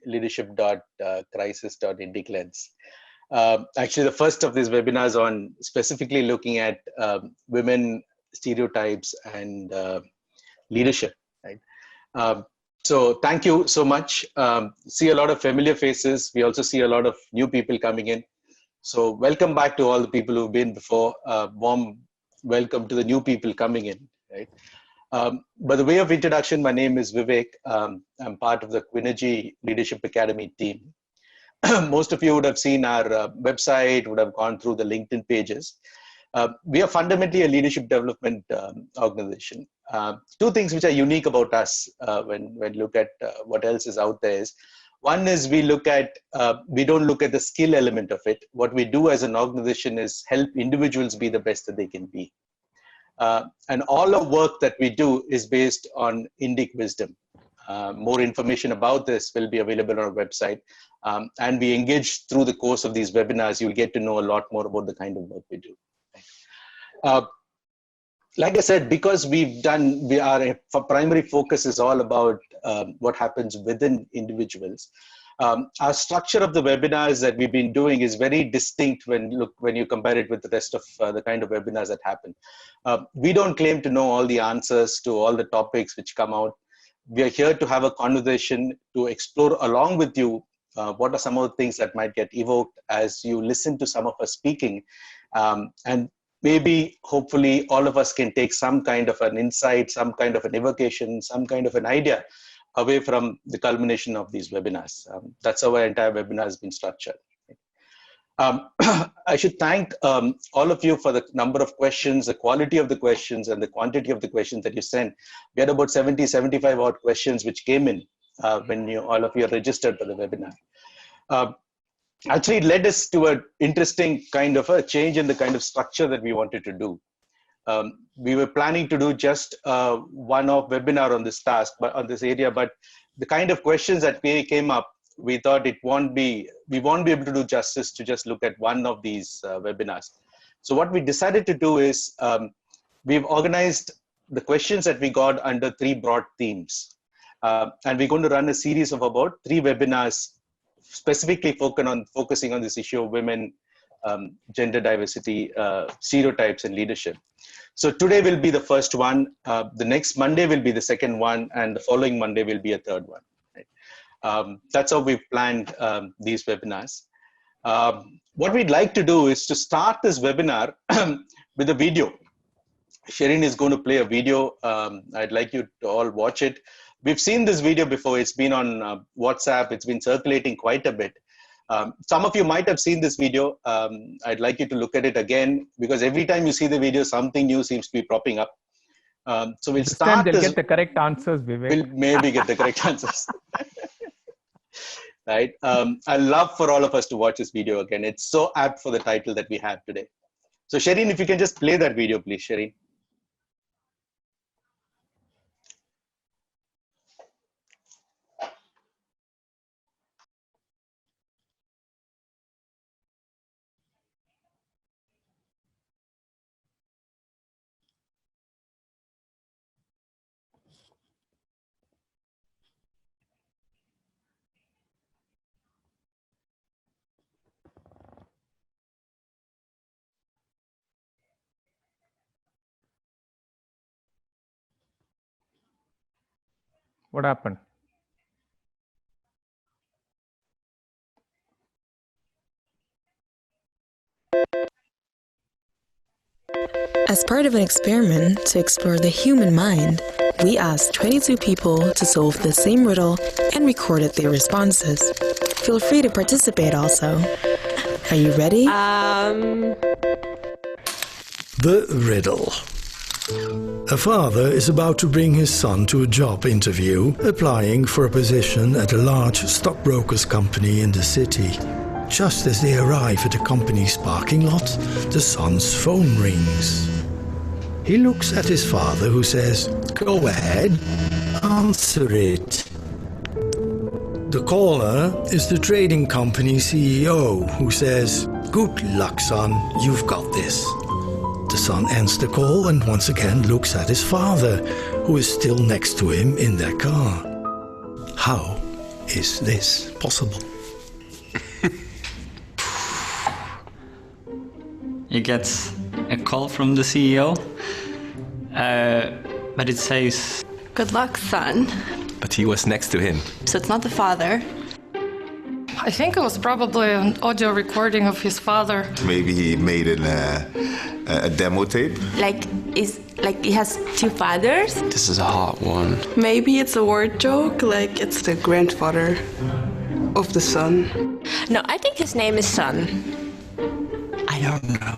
leadership.crisis.indic lens. Actually, the first of these webinars on specifically looking at women, stereotypes, and leadership. Right. So thank you so much. See a lot of familiar faces. We also see a lot of new people coming in. So welcome back to all the people who've been before. Warm welcome to the new people coming in. Right. By the way of introduction, my name is Vivek. I'm part of the Quinnergy Leadership Academy team. Most of you would have seen our website, would have gone through the LinkedIn pages. We are fundamentally a leadership development organization. Two things which are unique about us when look at what else is out there is, one is we don't look at the skill element of it. What we do as an organization is help individuals be the best that they can be. And all our work that we do is based on INDIC wisdom. More information about this will be available on our website. And we engage through the course of these webinars. You'll get to know a lot more about the kind of work we do. Like I said, because our primary focus is all about what happens within individuals. Our structure of the webinars that we've been doing is very distinct when you compare it with the rest of the kind of webinars that happen. We don't claim to know all the answers to all the topics which come out. We are here to have a conversation, to explore along with you what are some of the things that might get evoked as you listen to some of us speaking. And maybe, hopefully, all of us can take some kind of an insight, some kind of an evocation, some kind of an idea away from the culmination of these webinars. That's how our entire webinar has been structured. I should thank all of you for the number of questions, the quality of the questions, and the quantity of the questions that you sent. We had about 70, 75 odd questions which came in when all of you are registered for the webinar. Actually, it led us to an interesting kind of a change in the kind of structure that we wanted to do. We were planning to do just one-off webinar on this task, but on this area, but the kind of questions that came up, we thought we won't be able to do justice to just look at one of these webinars. So what we decided to do is we've organized the questions that we got under 3 broad themes. And we're going to run a series of about 3 webinars specifically focusing on this issue of women, gender diversity, stereotypes, and leadership. So today will be the first one. The next Monday will be the second one, and the following Monday will be a third one. Right? That's how we've planned these webinars. What we'd like to do is to start this webinar with a video. Sherin is going to play a video. I'd like you to all watch it. We've seen this video before. It's been on WhatsApp. It's been circulating quite a bit. Some of you might have seen this video. I'd like you to look at it again, because every time you see the video, something new seems to be propping up. So we'll start. They'll get the correct answers, Vivek. We'll maybe get the correct answers. Right. I'd love for all of us to watch this video again. It's so apt for the title that we have today. So Sherin, if you can just play that video, please, Sherin. What happened? As part of an experiment to explore the human mind, we asked 22 people to solve the same riddle and recorded their responses. Feel free to participate also. Are you ready? The riddle. A father is about to bring his son to a job interview, applying for a position at a large stockbrokers company in the city. Just as they arrive at the company's parking lot, the son's phone rings. He looks at his father, who says, "Go ahead, answer it." The caller is the trading company CEO, who says, "Good luck, son, you've got this." The son ends the call and once again looks at his father, who is still next to him in their car. How Is this possible? He gets a call from the CEO, but it says, "Good luck, son." But he was next to him. So it's not the father. I think it was probably an audio recording of his father. Maybe he made a demo tape. Like he has two fathers? This is a hard one. Maybe it's a word joke, like it's the grandfather of the son. No, I think his name is Son. I don't know.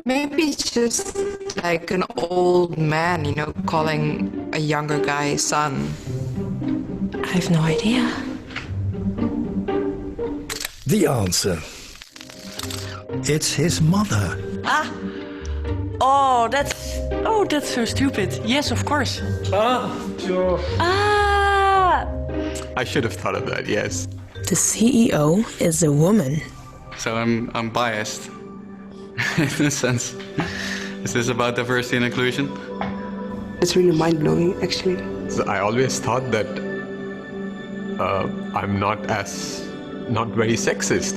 Maybe it's just like an old man, calling a younger guy son. I have no idea. The answer. It's his mother. Oh, that's so stupid. Yes, of course. I should have thought of that, yes. The CEO is a woman. So I'm biased, in a sense. Is this about diversity and inclusion? It's really mind-blowing, actually. So I always thought that I'm not very sexist.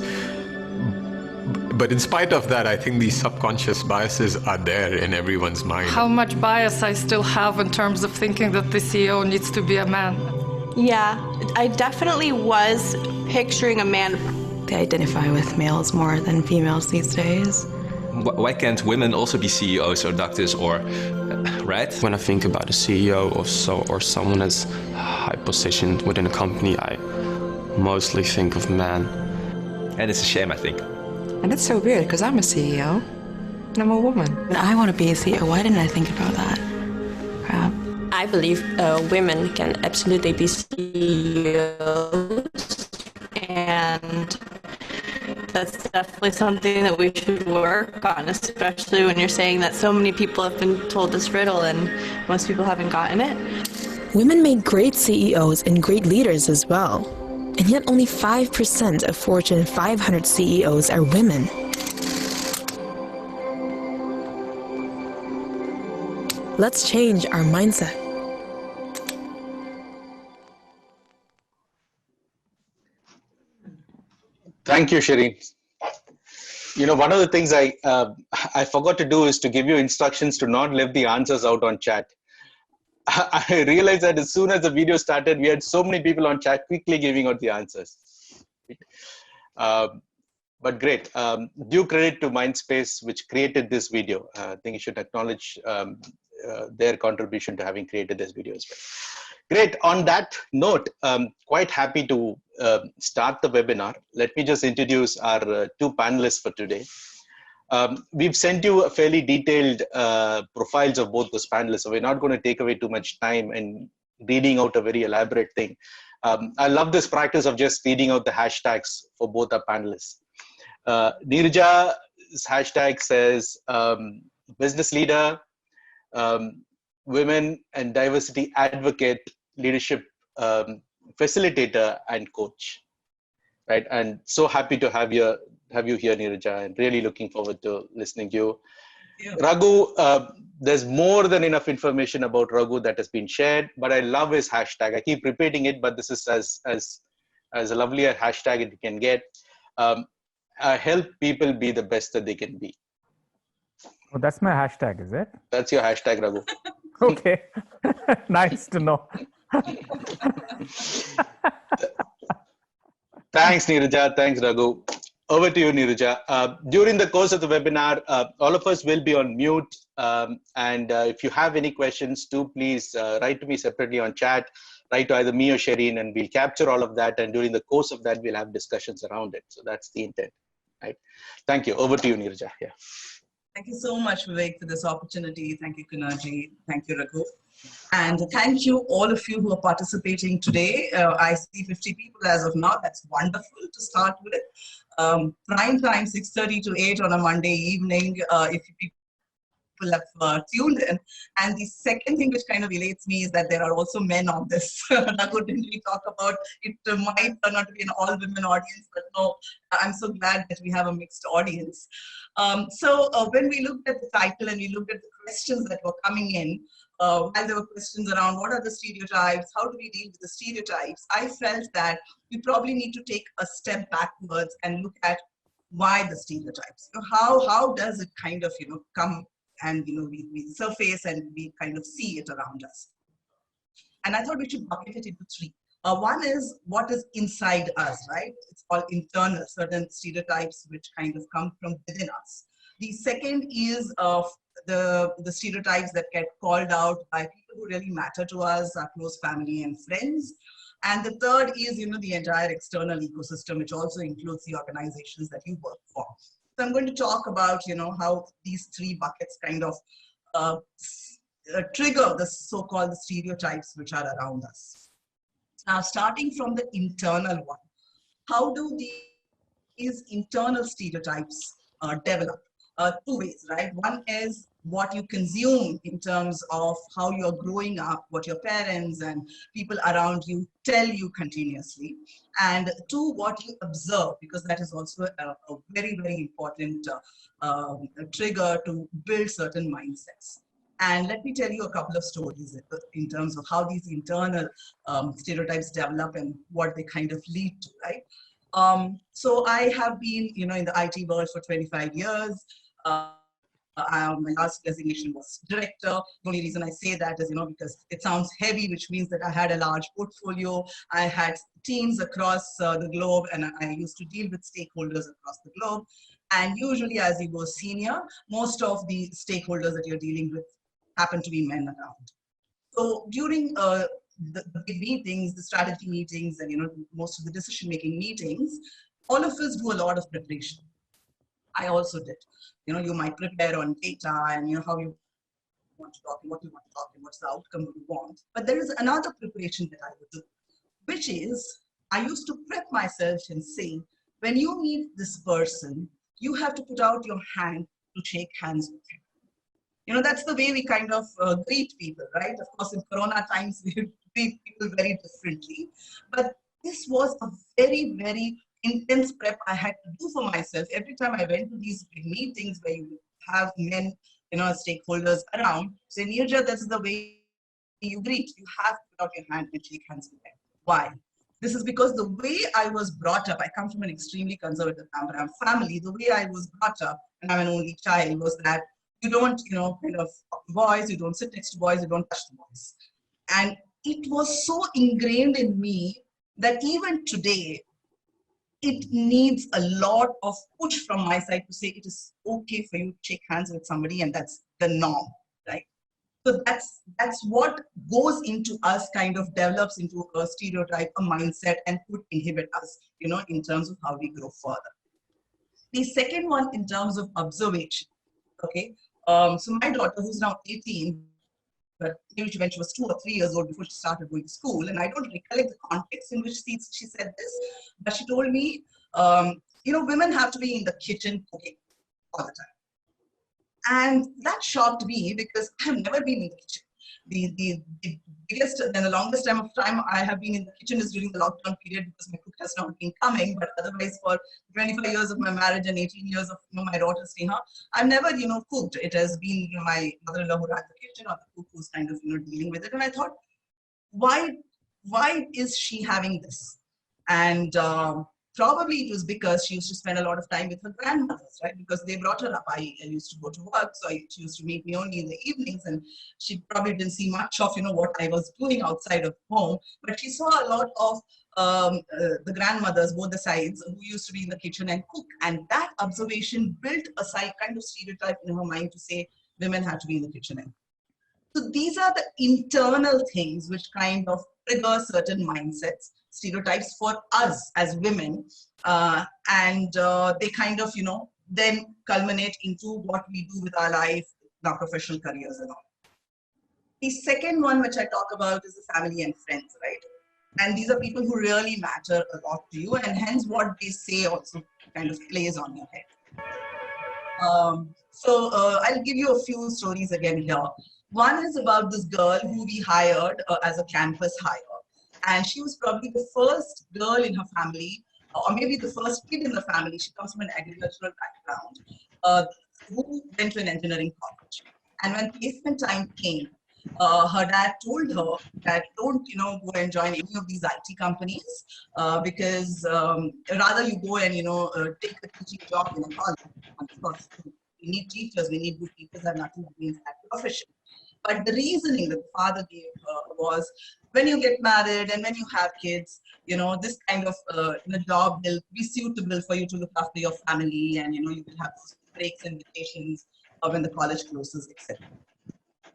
But in spite of that, I think these subconscious biases are there in everyone's mind. How much bias I still have in terms of thinking that the CEO needs to be a man. Yeah, I definitely was picturing a man. They identify with males more than females these days. Why can't women also be CEOs or doctors or, right? When I think about a CEO or someone that's high positioned within a company, I mostly think of men. And it's a shame, I think. And it's so weird because I'm a CEO and I'm a woman. I want to be a CEO. Why didn't I think about that? Crap. I believe women can absolutely be CEOs, and that's definitely something that we should work on, especially when you're saying that so many people have been told this riddle and most people haven't gotten it. Women make great CEOs and great leaders as well. And yet only 5% of Fortune 500 CEOs are women. Let's change our mindset. Thank you, Shireen. One of the things I forgot to do is to give you instructions to not leave the answers out on chat. I realized that as soon as the video started, we had so many people on chat quickly giving out the answers. But great. Due credit to Mindspace, which created this video. I think you should acknowledge their contribution to having created this video as well. Great. On that note, quite happy to start the webinar. Let me just introduce our two panelists for today. We've sent you a fairly detailed profiles of both those panelists, so we're not going to take away too much time and reading out a very elaborate thing. I love this practice of just reading out the hashtags for both our panelists. Neeraja's hashtag says business leader, women and diversity advocate, leadership facilitator, and coach. Right, and so happy to have you here, Neeraja, and really looking forward to listening to you. Yeah. Raghu, there's more than enough information about Raghu that has been shared, but I love his hashtag. I keep repeating it, but this is as a lovely a hashtag it can get. Help people be the best that they can be. Oh, that's my hashtag, is it? That's your hashtag, Raghu. Okay. Nice to know. Thanks, Neeraja. Thanks, Raghu. Over to you, Neeraja. During the course of the webinar, all of us will be on mute. And if you have any questions, do please write to me separately on chat. Write to either me or Shireen, and we'll capture all of that. And during the course of that, we'll have discussions around it. So that's the intent. Right? Thank you. Over to you, Neeraja. Yeah. Thank you so much, Vivek, for this opportunity. Thank you, Quinnergy. Thank you, Raghu. And thank you, all of you who are participating today. I see 50 people as of now. That's wonderful to start with. Prime time, 6:30 to 8 on a Monday evening, if people have tuned in. And the second thing which kind of relates me is that there are also men on this. Raghu didn't really talk about it. Might turn out to be an all-women audience, but no, I'm so glad that we have a mixed audience. So when we looked at the title and we looked at the questions that were coming in, while there were questions around what are the stereotypes, how do we deal with the stereotypes, I felt that we probably need to take a step backwards and look at why the stereotypes. How does it kind of come and we surface and we kind of see it around us. And I thought we should bucket it into three. One is what is inside us, right? It's all internal, certain stereotypes which kind of come from within us. The second is the stereotypes that get called out by people who really matter to us, our close family and friends. And the third is, the entire external ecosystem, which also includes the organizations that you work for. So I'm going to talk about, how these three buckets kind of trigger the so-called stereotypes which are around us. Now, starting from the internal one, how do these internal stereotypes develop? Two ways, right? One is what you consume in terms of how you're growing up, what your parents and people around you tell you continuously. And two, what you observe, because that is also a very, very important trigger to build certain mindsets. And let me tell you a couple of stories in terms of how these internal stereotypes develop and what they kind of lead to, right? So I have been, in the IT world for 25 years. My last designation was director. The only reason I say that is, because it sounds heavy, which means that I had a large portfolio. I had teams across the globe, and I used to deal with stakeholders across the globe. And usually as you go senior, most of the stakeholders that you're dealing with happen to be men around. So during the big meetings, the strategy meetings, and most of the decision-making meetings, all of us do a lot of preparation. I also did. You might prepare on data and how you want to talk and what you want to talk and what's the outcome you want. But there is another preparation that I would do, which is I used to prep myself and say, when you meet this person, you have to put out your hand to shake hands with him. That's the way we kind of greet people, right? Of course, in Corona times, we greet people very differently. But this was a very, very intense prep I had to do for myself. Every time I went to these big meetings where you have men, stakeholders around, say, Neeraja, that's the way you greet. You have to put out your hand and shake hands with them. Why? This is because the way I was brought up, I come from an extremely conservative family. The way I was brought up, and I'm an only child, was that you don't, kind of boys, you don't sit next to boys, you don't touch the boys. And it was so ingrained in me that even today, it needs a lot of push from my side to say it is okay for you to shake hands with somebody, and that's the norm, right? So that's what goes into us, kind of develops into a stereotype, a mindset, and could inhibit us, in terms of how we grow further. The second one, in terms of observation, okay? So my daughter, who's now 18, but when she was 2 or 3 years old before she started going to school, and I don't recollect the context in which she said this, but she told me, women have to be in the kitchen cooking all the time. And that shocked me because I've never been in the kitchen. The biggest and the longest time I have been in the kitchen is during the lockdown period because my cook has not been coming. But otherwise, for 25 years of my marriage and 18 years of my daughter Sneha, I've never cooked. It has been my mother-in-law who ran the kitchen, or the cook who's kind of dealing with it. And I thought, why is she having this? And probably it was because she used to spend a lot of time with her grandmothers, right? Because they brought her up. I used to go to work, so she used to meet me only in the evenings, and she probably didn't see much of what I was doing outside of home. But she saw a lot of the grandmothers, both the sides, who used to be in the kitchen and cook. And that observation built a kind of stereotype in her mind to say women have to be in the kitchen and cook. So these are the internal things which kind of trigger certain mindsets, stereotypes for us as women, and they kind of, then culminate into what we do with our life, our professional careers and all. The second one which I talk about is the family and friends, right? And these are people who really matter a lot to you, and hence what they say also kind of plays on your head. So I'll give you a few stories again here. One is about this girl who we hired as a campus hire. And she was probably the first girl in her family, or maybe the first kid in the family. She comes from an agricultural background, who went to an engineering college. And when placement time came, her dad told her that don't, go and join any of these IT companies because rather you go and, take a teaching job in a college. Of course, we need teachers, we need good teachers, and nothing against that profession. But the reasoning that the father gave her was, when you get married and when you have kids, this kind of job will be suitable for you to look after your family, and you will have breaks and vacations when the college closes, etc.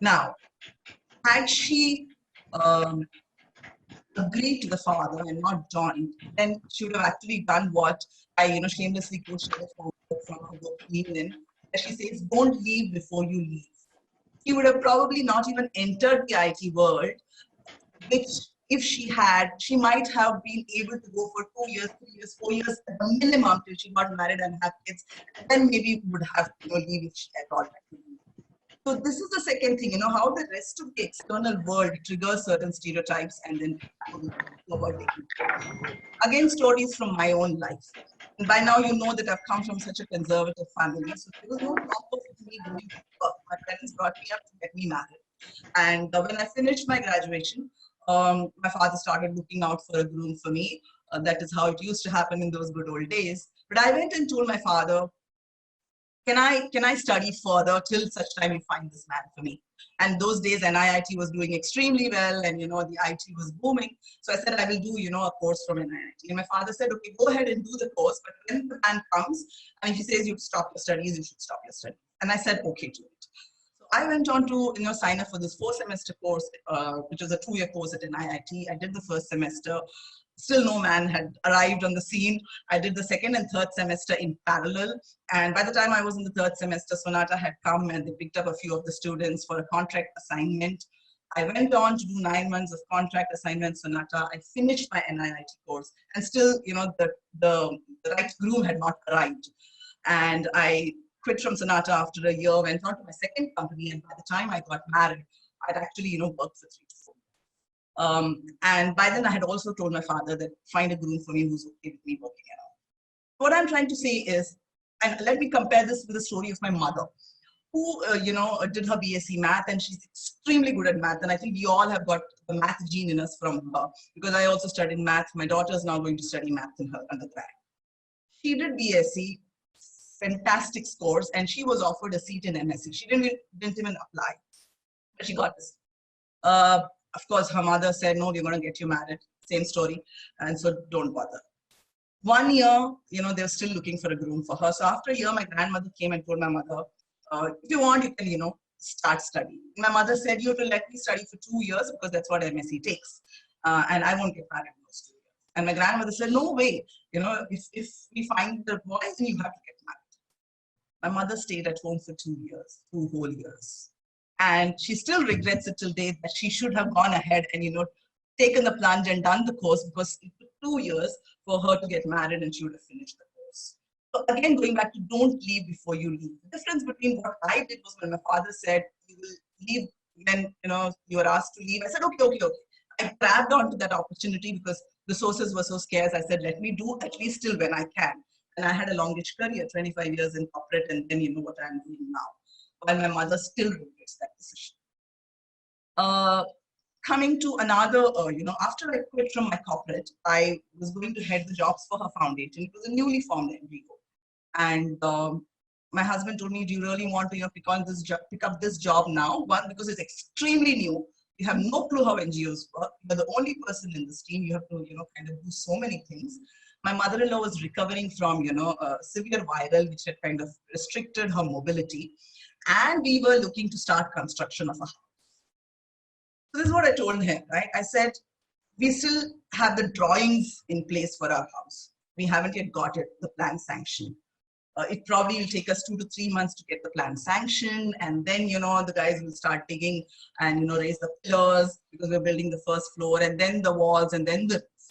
Now, had she agreed to the father and not joined, then she would have actually done what I, shamelessly quoted from her book, Lean. She says, "Don't leave before you leave." She would have probably not even entered the IT world, which if she had, she might have been able to go for 2 years, 3 years, 4 years at the minimum till she got married and had kids, and then maybe would have to leave if she had all that. So this is the second thing, how the rest of the external world triggers certain stereotypes and then again, stories from my own life. And by now you know that I've come from such a conservative family, so there was no problem with me going to work. My parents brought me up to get me married. And when I finished my graduation, my father started looking out for a groom for me. That is how it used to happen in those good old days. But I went and told my father, can I study further till such time you find this man for me? And those days NIIT was doing extremely well, and the IT was booming. So I said, I will do a course from NIIT. And my father said, okay, go ahead and do the course, but when the man comes and he says you stop your studies, you should stop your studies. And I said, okay to it. So I went on to sign up for this 4-semester course, which was a 2-year course at NIIT. I did the first semester. Still no man had arrived on the scene. I did the second and third semester in parallel. And by the time I was in the third semester, Sonata had come and they picked up a few of the students for a contract assignment. I went on to do 9 months of contract assignment Sonata. I finished my NIIT course, and still, the right groom had not arrived. And I quit from Sonata after a year, went on to my second company, and by the time I got married, I'd actually, worked for 3 to 4 and by then I had also told my father that find a groom for me who's okay with me working around. What I'm trying to say is, and let me compare this with the story of my mother, who, did her BSc math, and she's extremely good at math. And I think we all have got the math gene in us from her, because I also studied math. My daughter is now going to study math in her undergrad. She did BSc, fantastic scores, and she was offered a seat in MSc. She didn't even apply, but she got this. Of course, her mother said, no, we're going to get you married. Same story. And so don't bother. 1 year, they're still looking for a groom for her. So after a year, my grandmother came and told my mother, if you want, you can, start studying. My mother said, you have to let me study for 2 years because that's what MSc takes. And I won't get married in those 2 years. And my grandmother said, no way. If we find the boy, then you have to get married. My mother stayed at home for 2 years, 2 whole years. And she still regrets it till date that she should have gone ahead and, taken the plunge and done the course, because it took 2 years for her to get married and she would have finished the course. So again, going back to don't leave before you leave. The difference between what I did was when my father said, you will leave when, you are asked to leave. I said, okay. I grabbed onto that opportunity because the sources were so scarce. I said, let me do at least till when I can. And I had a longish career, 25 years in corporate, and then what I'm doing now. While my mother still regrets that decision. Coming to another, after I quit from my corporate, I was going to head the jobs for her foundation. It was a newly formed NGO. And my husband told me, do you really want to pick up this job now? One, because it's extremely new. You have no clue how NGOs work. You're the only person in this team. You have to, kind of do so many things. My mother-in-law was recovering from, severe viral, which had kind of restricted her mobility. And we were looking to start construction of a house. So this is what I told him, right? I said, we still have the drawings in place for our house. We haven't yet got the plan sanctioned. It probably will take us 2 to 3 months to get the plan sanctioned. And then, the guys will start digging and, raise the pillars because we're building the first floor, and then the walls, and then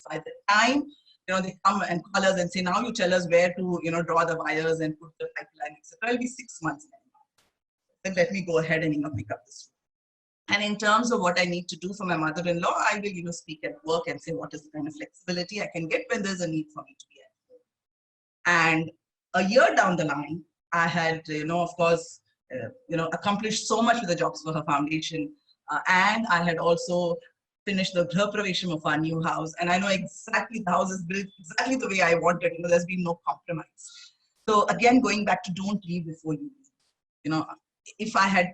by the time, they come and call us and say, now you tell us where to, draw the wires and put the pipeline, etc. It'll be 6 months. Then let me go ahead and, pick up this. And in terms of what I need to do for my mother-in-law, I will, speak at work and say what is the kind of flexibility I can get when there's a need for me to be at home. And a year down the line, I had, of course, accomplished so much with the Jobs for Her Foundation. And I had also finished the Grah Pravesham of our new house. And I know exactly the house is built exactly the way I wanted. There's been no compromise. So again, going back to don't leave before you leave. If I had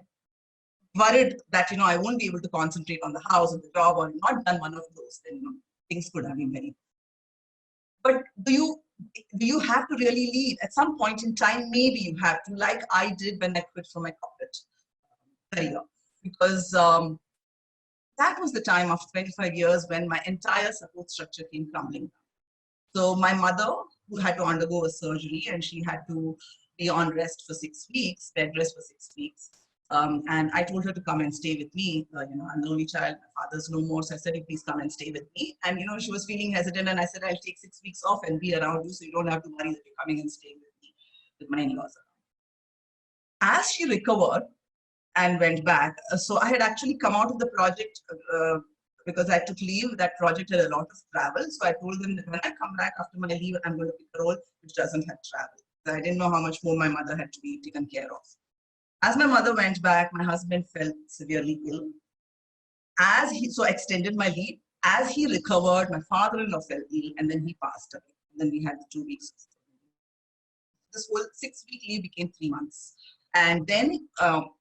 worried that, I won't be able to concentrate on the house or the job or not done one of those, then things could have been very. But do you have to really leave? At some point in time, maybe you have to, like I did when I quit from my corporate career. Because that was the time after 25 years when my entire support structure came crumbling down. So my mother, who had to undergo a surgery and she had to be on rest for 6 weeks, bed rest for 6 weeks. And I told her to come and stay with me. I'm the only child, my father's no more. So I said, please come and stay with me. And, she was feeling hesitant. And I said, I'll take 6 weeks off and be around you so you don't have to worry that you're coming and staying with me, with my in-laws around. As she recovered and went back, so I had actually come out of the project because I took leave. That project had a lot of travel. So I told them that when I come back after my leave, I'm going to pick a role which doesn't have travel. So I didn't know how much more my mother had to be taken care of. As my mother went back, my husband fell severely ill. So I extended my leave. As he recovered, my father-in-law fell ill and then he passed away. And then we had the 2 weeks. This whole 6-week leave became 3 months. And then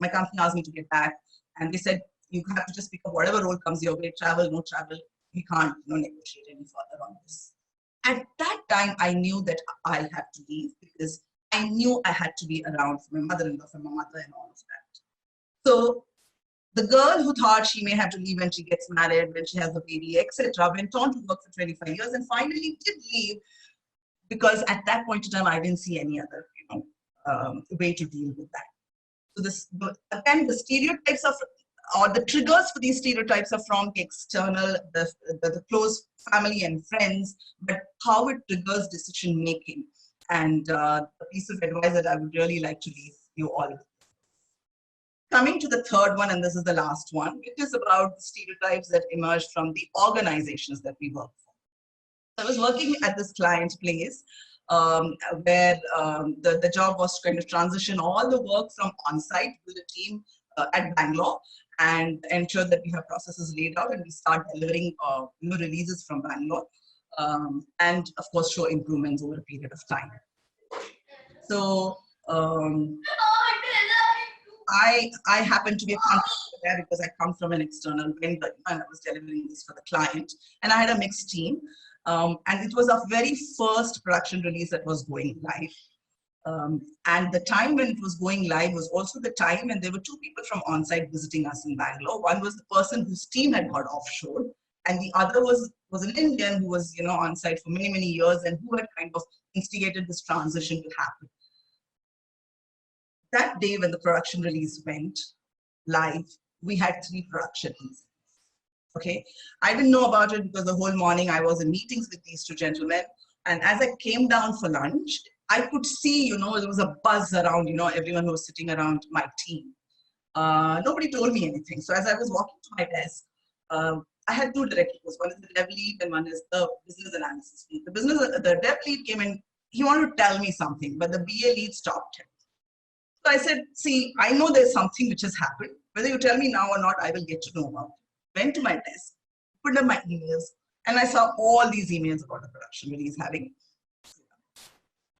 my company asked me to get back. And they said, you have to just pick up whatever role comes your way, travel, no travel. We can't negotiate any further on this. At that time, I knew that I had to leave because I knew I had to be around for my mother-in-law, for my mother and all of that. So the girl who thought she may have to leave when she gets married, when she has the baby, etc., went on to work for 25 years and finally did leave because at that point in time, I didn't see any other way to deal with that. So again, the stereotypes or the triggers for these stereotypes are from the external, the close family and friends, but how it triggers decision making. And a piece of advice that I would really like to leave you all with. Coming to the third one, and this is the last one, it is about the stereotypes that emerge from the organizations that we work for. I was working at this client place where the job was to kind of transition all the work from on-site with the team at Bangalore and ensure that we have processes laid out and we start delivering releases from Bangalore. And of course show improvements over a period of time. So I happen to be a contractor there because I come from an external vendor and I was delivering this for the client. And I had a mixed team. And it was our very first production release that was going live. And the time when it was going live was also the time when there were 2 people from on-site visiting us in Bangalore. One was the person whose team had got offshore. And the other was an Indian who was, on site for many, many years and who had kind of instigated this transition to happen. That day when the production release went live, we had 3 production releases. Okay, I didn't know about it because the whole morning I was in meetings with these 2 gentlemen. And as I came down for lunch, I could see, there was a buzz around, everyone who was sitting around my team. Nobody told me anything. So as I was walking to my desk, I had 2 direct reports. One is the dev lead and one is the business analysis lead. The dev lead came in, he wanted to tell me something, but the BA lead stopped him. So I said, see, I know there's something which has happened. Whether you tell me now or not, I will get to know about it. Went to my desk, put up my emails, and I saw all these emails about the production release having,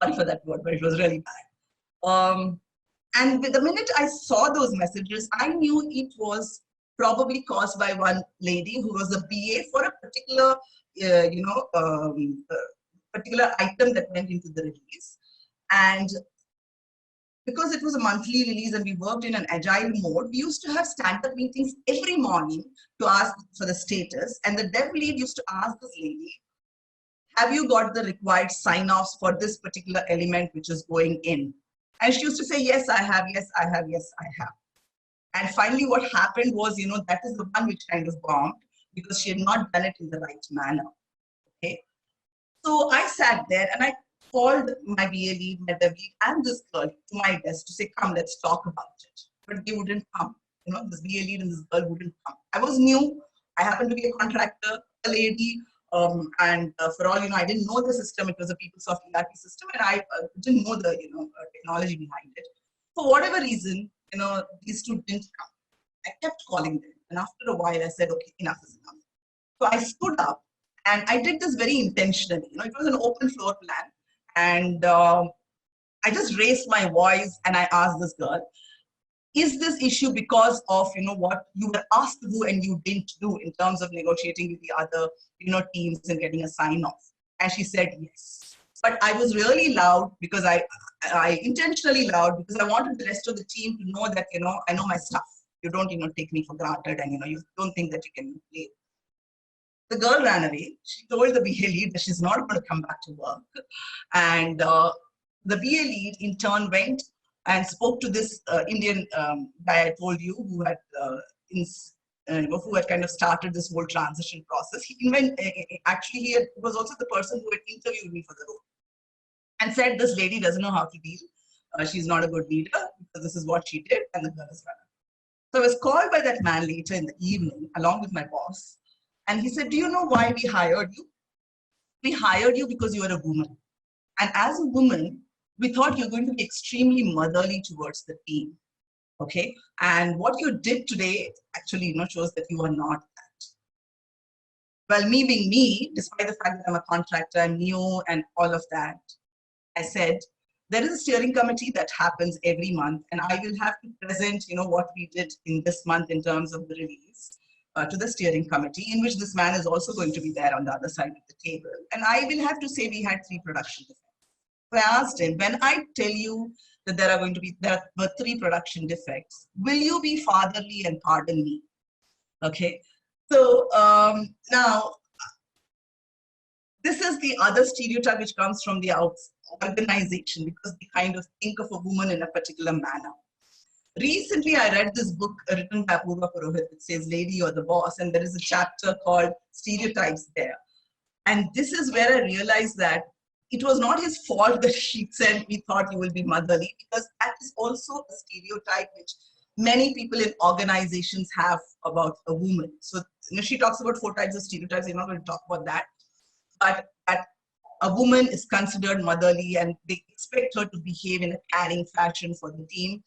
sorry for that word, but it was really bad. And the minute I saw those messages, I knew it was probably caused by one lady who was a BA for a particular, particular item that went into the release. And because it was a monthly release and we worked in an agile mode, we used to have stand-up meetings every morning to ask for the status. And the dev lead used to ask this lady, have you got the required sign-offs for this particular element which is going in? And she used to say, yes, I have, yes, I have, yes, I have. And finally what happened was, that is the one which kind of bombed because she had not done it in the right manner. Okay. So I sat there and I called my BA lead, my dev lead, and this girl to my desk to say, come, let's talk about it. But they wouldn't come. This BA lead and this girl wouldn't come. I was new. I happened to be a contractor, a lady. And for all I didn't know the system. It was a PeopleSoft ERP system, and I didn't know the technology behind it. For whatever reason, these two didn't come. I kept calling them, And after a while, I said, okay, enough is enough. So I stood up and I did this very intentionally. It was an open floor plan. And I just raised my voice and I asked this girl, is this issue because of, what you were asked to do and you didn't do in terms of negotiating with the other, teams and getting a sign off? And she said, yes. But I was really loud because I intentionally loud because I wanted the rest of the team to know that, I know my stuff. You don't, take me for granted and, you don't think that you can play. The girl ran away. She told the BA lead that she's not going to come back to work. And the BA lead in turn went and spoke to this Indian guy I told you who had kind of started this whole transition process. He was also the person who had interviewed me for the role and said, this lady doesn't know how to deal. She's not a good leader because this is what she did, and the girl is running. So I was called by that man later in the evening along with my boss. And he said, do you know why we hired you? We hired you because you are a woman. And as a woman, we thought you're going to be extremely motherly towards the team. Okay. And what you did today actually, shows that you are not that. Well, me being me, despite the fact that I'm a contractor, I'm new and all of that, I said, there is a steering committee that happens every month, and I will have to present, what we did in this month in terms of the release to the steering committee, in which this man is also going to be there on the other side of the table. And I will have to say we had 3 production defects. So I asked him, when I tell you that there were 3 production defects, will you be fatherly and pardon me? Okay. So now, this is the other stereotype which comes from the organization, because they kind of think of a woman in a particular manner. Recently, I read this book written by Apurva Purohit. It says Lady or the Boss, and there is a chapter called Stereotypes there. And this is where I realized that it was not his fault that she said we thought you will be motherly, because that is also a stereotype which many people in organizations have about a woman. So she talks about 4 types of stereotypes. I'm not going to talk about that. But that a woman is considered motherly and they expect her to behave in a caring fashion for the team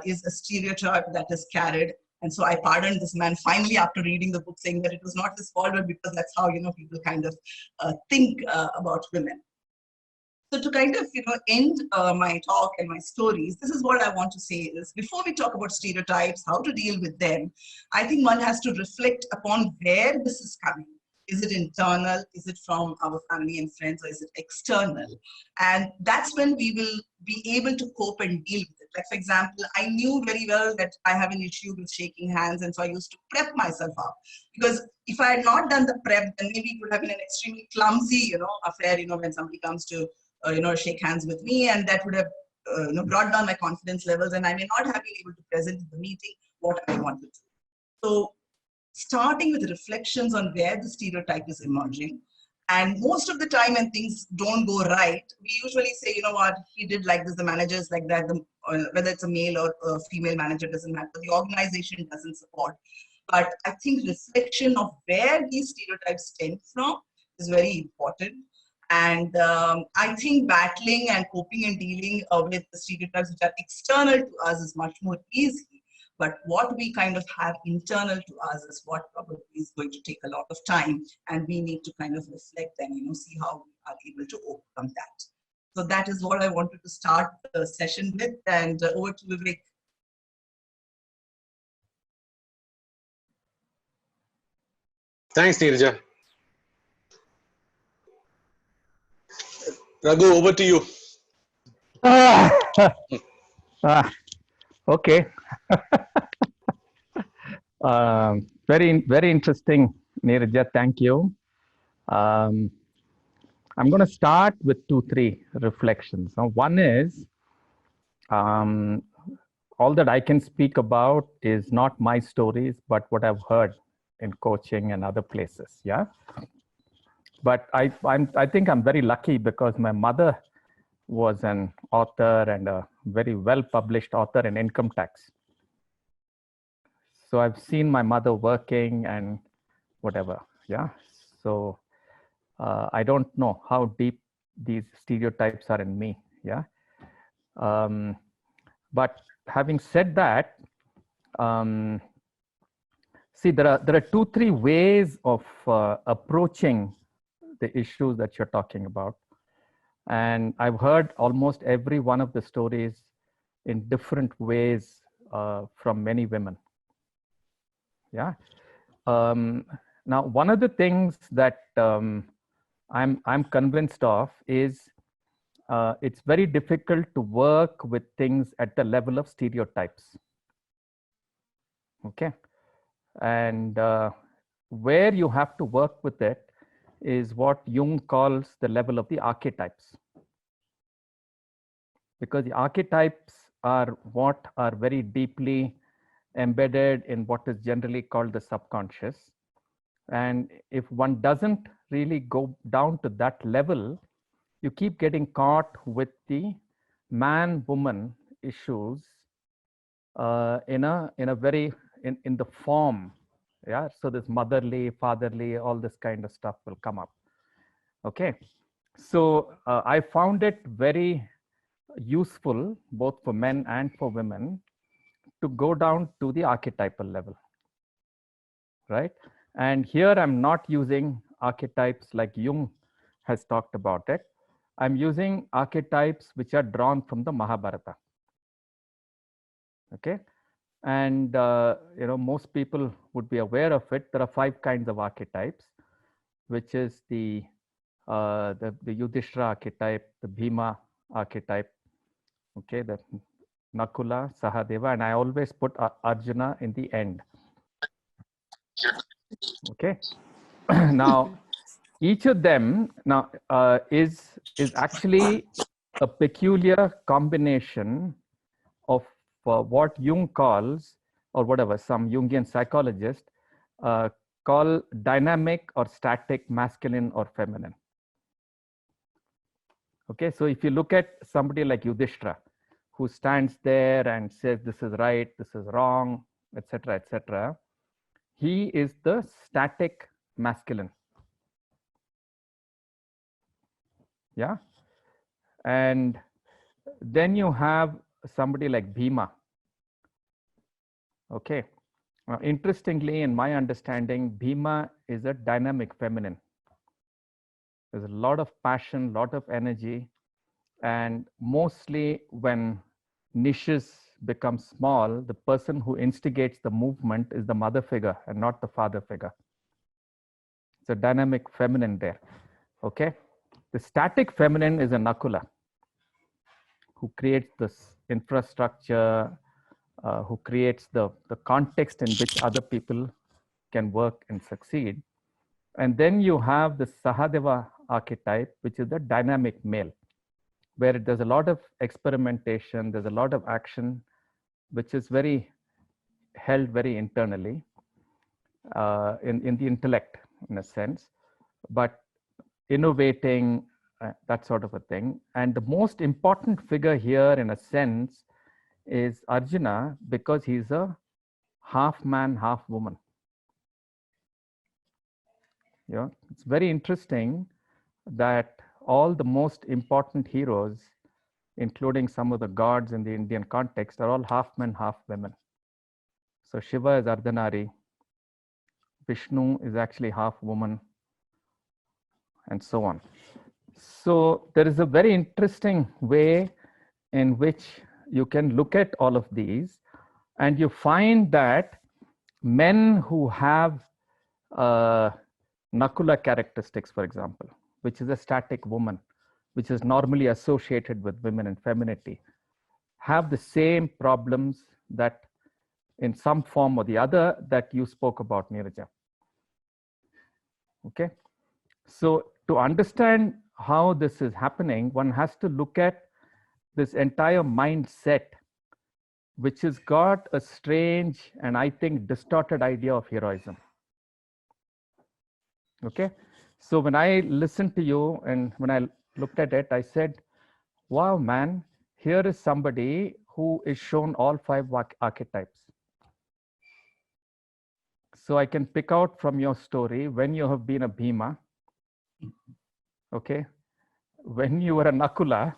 is a stereotype that is carried. And so I pardoned this man finally after reading the book, saying that it was not his fault, but because that's how, people kind of think about women. So to kind of, end my talk and my stories, this is what I want to say is, before we talk about stereotypes, how to deal with them, I think one has to reflect upon where this is coming. Is it internal? Is it from our family and friends, or is it external? And that's when we will be able to cope and deal with it. Like, for example, I knew very well that I have an issue with shaking hands, and so I used to prep myself up. Because if I had not done the prep, then maybe it would have been an extremely clumsy, affair, when somebody comes to, shake hands with me, and that would have, brought down my confidence levels, and I may not have been able to present in the meeting what I wanted to. So, starting with reflections on where the stereotype is emerging. And most of the time when things don't go right, we usually say, you know what, he did like this, the manager is like that, whether it's a male or a female manager doesn't matter, the organization doesn't support. But I think reflection of where these stereotypes stem from is very important. And I think battling and coping and dealing with the stereotypes which are external to us is much more easy. But what we kind of have internal to us is what probably is going to take a lot of time, and we need to kind of reflect and see how we are able to overcome that. So that is what I wanted to start the session with, and over to Vivek. Thanks, Neeraja. Raghu, over to you. Okay. Very interesting, Neeraja. Thank you. I'm going to start with 2-3 reflections. Now, one is all that I can speak about is not my stories, but what I've heard in coaching and other places. Yeah. But I think I'm very lucky because my mother was an author and a very well-published author in income tax. So I've seen my mother working and whatever, yeah. So I don't know how deep these stereotypes are in me, yeah. But having said that, See, there are 2-3 ways of approaching the issues that you're talking about. And I've heard almost every one of the stories in different ways from many women. Yeah. Now, one of the things that I'm convinced of is it's very difficult to work with things at the level of stereotypes. Okay. And where you have to work with it is what Jung calls the level of the archetypes. Because the archetypes are what are very deeply embedded in what is generally called the subconscious. And if one doesn't really go down to that level, you keep getting caught with the man-woman issues in the form. Yeah, so this motherly, fatherly, all this kind of stuff will come up. Okay, so I found it very useful both for men and for women to go down to the archetypal level, right? And here I'm not using archetypes like Jung has talked about it. I'm using archetypes which are drawn from the Mahabharata. Okay, and most people would be aware of it. There are 5 kinds of archetypes, which is the Yudhishthira archetype, the Bhima archetype, okay, the Nakula, Sahadeva, and I always put Arjuna in the end. Okay, now each of them now is actually a peculiar combination of what Jung calls, or whatever some Jungian psychologists call dynamic or static masculine or feminine. Okay, so if you look at somebody like Yudhishthira, who stands there and says this is right, this is wrong, etc., etc., he is the static masculine. Yeah, and then you have somebody like Bhima. Okay, now, interestingly, in my understanding, Bhima is a dynamic feminine. There's a lot of passion, lot of energy, and mostly when niches become small, the person who instigates the movement is the mother figure and not the father figure. It's a dynamic feminine there. Okay, the static feminine is a Nakula, who creates this infrastructure, who creates the context in which other people can work and succeed. And then you have the Sahadeva archetype, which is the dynamic male, where there's a lot of experimentation, there's a lot of action, which is held very internally in the intellect, in a sense, but innovating, that sort of a thing. And the most important figure here, in a sense, is Arjuna, because he's a half man, half woman. Yeah, it's very interesting that all the most important heroes, including some of the gods in the Indian context, are all half men, half women. So Shiva is Ardhanari, Vishnu is actually half woman, and so on. So there is a very interesting way in which you can look at all of these, and you find that men who have Nakula characteristics, for example, which is a static woman, which is normally associated with women and femininity, have the same problems that in some form or the other that you spoke about, Neeraja. Okay, so to understand how this is happening, one has to look at this entire mindset, which has got a strange and I think distorted idea of heroism. Okay, so when I listened to you and when I looked at it, I said, wow, man, here is somebody who is shown all 5 archetypes. So I can pick out from your story when you have been a Bhima, okay, when you were a Nakula,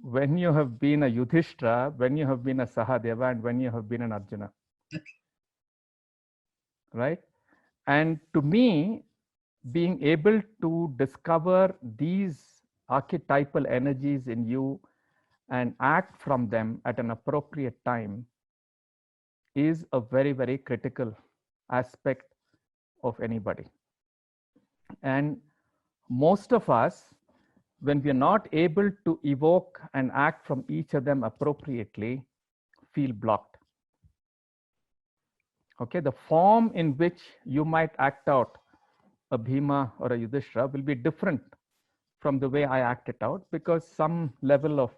when you have been a Yudhishthira, when you have been a Sahadeva, and when you have been an Arjuna. right? And to me, being able to discover these archetypal energies in you and act from them at an appropriate time is a very, very critical aspect of anybody. And most of us, when we are not able to evoke and act from each of them appropriately, feel blocked. Okay, the form in which you might act out a Bhima or a Yudhishthira will be different from the way I act it out, because some level of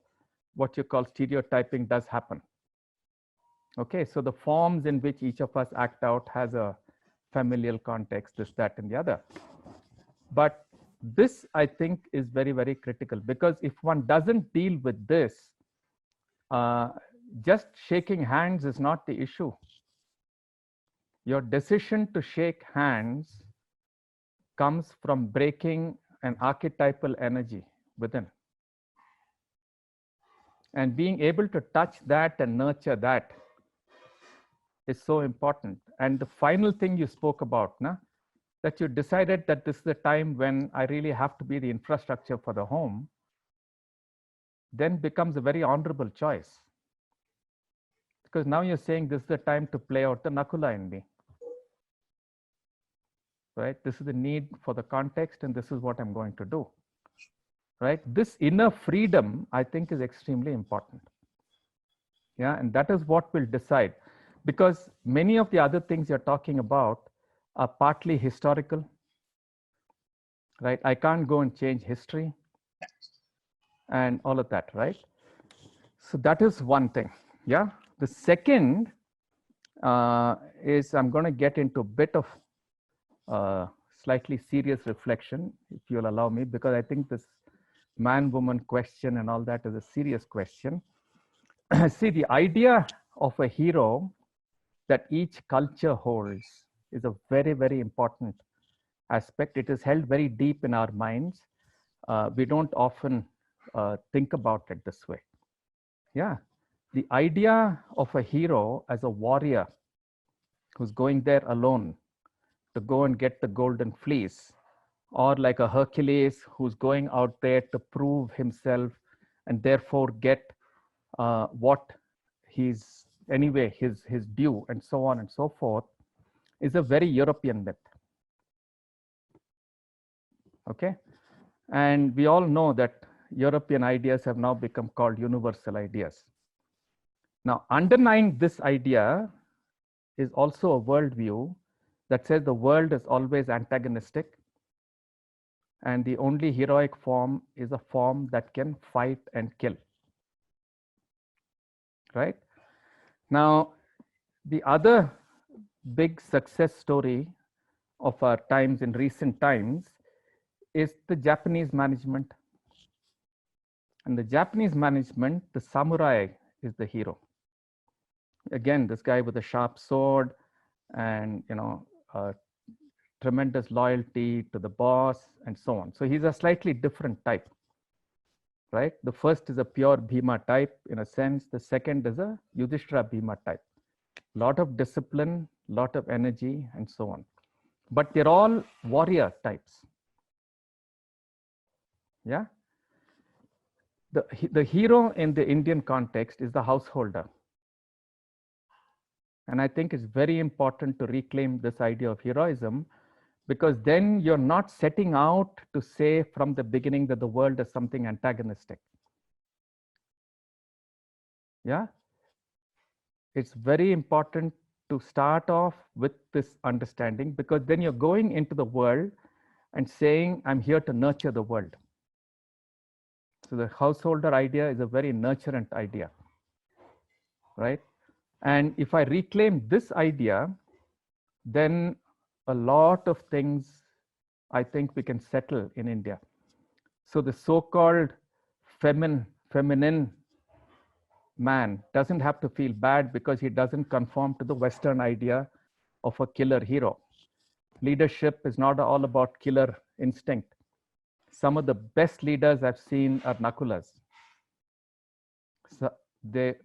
what you call stereotyping does happen. Okay, so the forms in which each of us act out has a familial context, this, that, and the other. But this, I think, is very, very critical, because if one doesn't deal with this, just shaking hands is not the issue. Your decision to shake hands comes from breaking an archetypal energy within. And being able to touch that and nurture that is so important. And the final thing you spoke about, that you decided that this is the time when I really have to be the infrastructure for the home, then becomes a very honorable choice. Because now you're saying this is the time to play out the Nakula in me. Right? This is the need for the context, and this is what I'm going to do. Right? This inner freedom, I think, is extremely important. Yeah, and that is what will decide. Because many of the other things you're talking about are partly historical. Right? I can't go and change history and all of that, right? So that is one thing. Yeah. The second is I'm going to get into a bit of slightly serious reflection, if you'll allow me, because I think this man-woman question and all that is a serious question. See, the idea of a hero that each culture holds is a very, very important aspect. It is held very deep in our minds. We don't often think about it this way. Yeah, the idea of a hero as a warrior who's going there alone to go and get the golden fleece, or like a Hercules who's going out there to prove himself and therefore get what he's anyway his due, and so on and so forth, is a very European myth. Okay, and we all know that European ideas have now become called universal ideas. Now, underlying this idea is also a worldview that says the world is always antagonistic, and the only heroic form is a form that can fight and kill. Right? Now, the other big success story of our times in recent times is the Japanese management. And the Japanese management, the samurai is the hero. Again, this guy with a sharp sword and, tremendous loyalty to the boss and so on. So he's a slightly different type, right? The first is a pure Bhima type in a sense. The second is a Yudhishthira Bhima type. Lot of discipline, lot of energy and so on. But they're all warrior types. Yeah. The hero in the Indian context is the householder. And I think it's very important to reclaim this idea of heroism, because then you're not setting out to say from the beginning that the world is something antagonistic. Yeah. It's very important to start off with this understanding, because then you're going into the world and saying, I'm here to nurture the world. So the householder idea is a very nurturant idea, right? And if I reclaim this idea, then a lot of things I think we can settle in India. So the so-called feminine man doesn't have to feel bad because he doesn't conform to the Western idea of a killer hero. Leadership is not all about killer instinct. Some of the best leaders I've seen are Nakulas. So their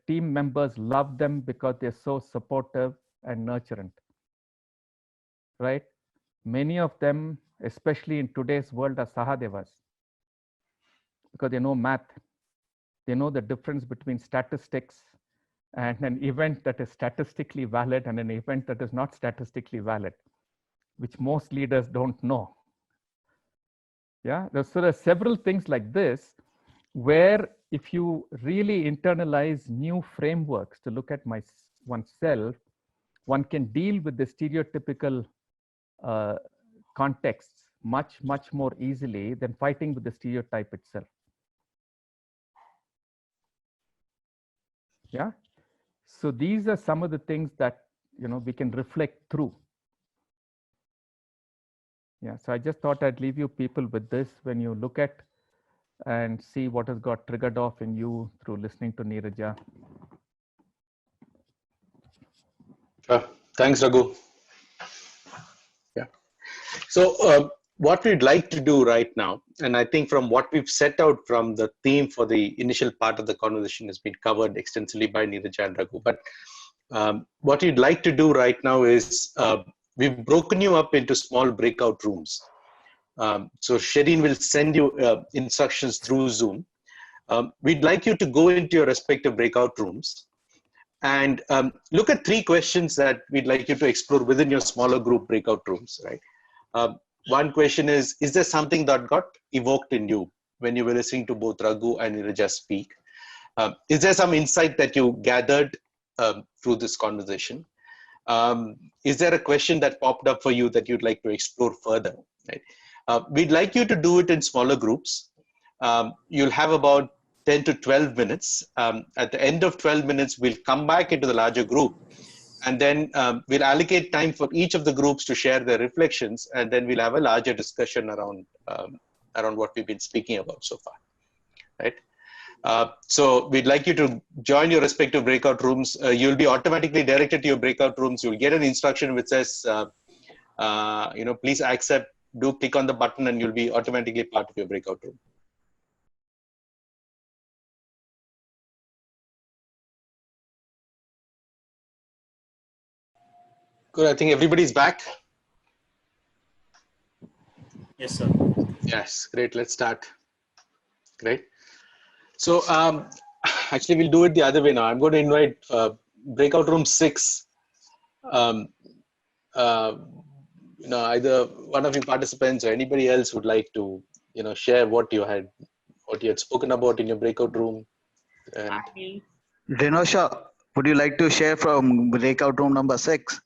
team members love them because they're so supportive and nurturant. right? Many of them, especially in today's world, are Sahadevas because they know math. They know the difference between statistics and an event that is statistically valid and an event that is not statistically valid, which most leaders don't know. Yeah, so there's several things like this where if you really internalize new frameworks to look at oneself, one can deal with the stereotypical contexts much more easily than fighting with the stereotype itself. Yeah, so these are some of the things that we can reflect through. Yeah, so I just thought I'd leave you people with this when you look at and see what has got triggered off in you through listening to Neeraja. Thanks, Raghu. Yeah. So what we'd like to do right now, and I think from what we've set out from the theme for the initial part of the conversation has been covered extensively by Neeraja and Raghu. But what we'd like to do right now is we've broken you up into small breakout rooms. So Shireen will send you instructions through Zoom. We'd like you to go into your respective breakout rooms and look at 3 questions that we'd like you to explore within your smaller group breakout rooms, right? One question is there something that got evoked in you when you were listening to both Raghu and Neeraja speak? Is there some insight that you gathered through this conversation? Is there a question that popped up for you that you'd like to explore further? Right? We'd like you to do it in smaller groups. You'll have about 10 to 12 minutes. At the end of 12 minutes, we'll come back into the larger group. And then we'll allocate time for each of the groups to share their reflections. And then we'll have a larger discussion around what we've been speaking about so far. Right? So we'd like you to join your respective breakout rooms. You'll be automatically directed to your breakout rooms. You'll get an instruction which says, please accept, do click on the button and you'll be automatically part of your breakout room. Good, I think everybody's back. Yes, sir. Yes, great, let's start. Great. So actually we'll do it the other way now. I'm going to invite breakout room 6. Either one of you participants or anybody else would like to, share what you had spoken about in your breakout room. And Rinosha, would you like to share from breakout room number 6?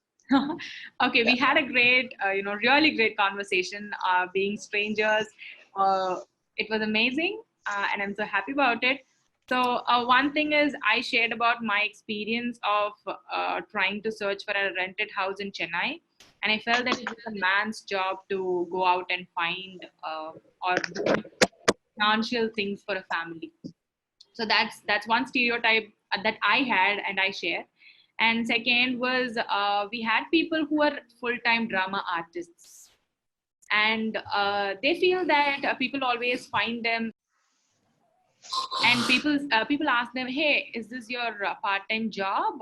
Okay, we had a great, really great conversation, being strangers. It was amazing, and I'm so happy about it. So one thing is I shared about my experience of trying to search for a rented house in Chennai. And I felt that it was a man's job to go out and find or do financial things for a family. So that's one stereotype that I had and I share. And second was we had people who are full-time drama artists. And they feel that people always find them. And people ask them, hey, is this your part-time job?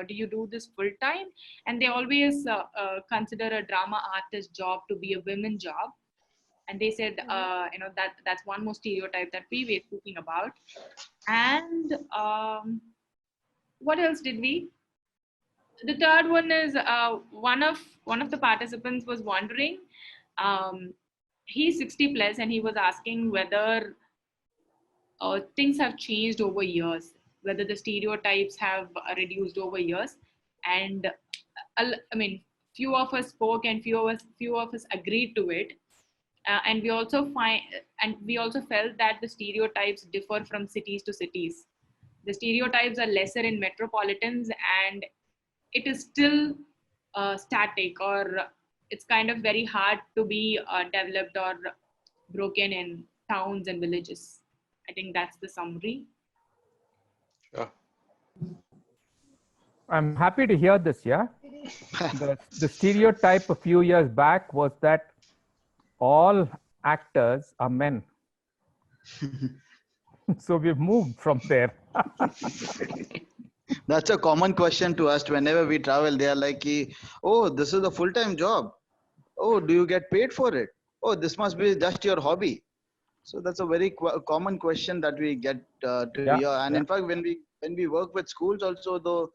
Do you do this full-time? And they always consider a drama artist job to be a women's job. And they said, that's one more stereotype that we were speaking about. And what else did we? The third one is one of the participants was wondering, he's 60 plus and he was asking whether things have changed over years, whether the stereotypes have reduced over years. And few of us spoke and few of us agreed to it. And we also felt that the stereotypes differ from cities to cities. The stereotypes are lesser in metropolitans and it is still static, or it's kind of very hard to be developed or broken in towns and villages. I think that's the summary. Sure. I'm happy to hear this, yeah. The stereotype a few years back was that all actors are men. So we've moved from there. That's a common question to us whenever we travel. They are like, oh, this is a full-time job. oh, do you get paid for it? Oh, this must be just your hobby. So that's a very common question that we get to hear. And in fact, when we work with schools also, though,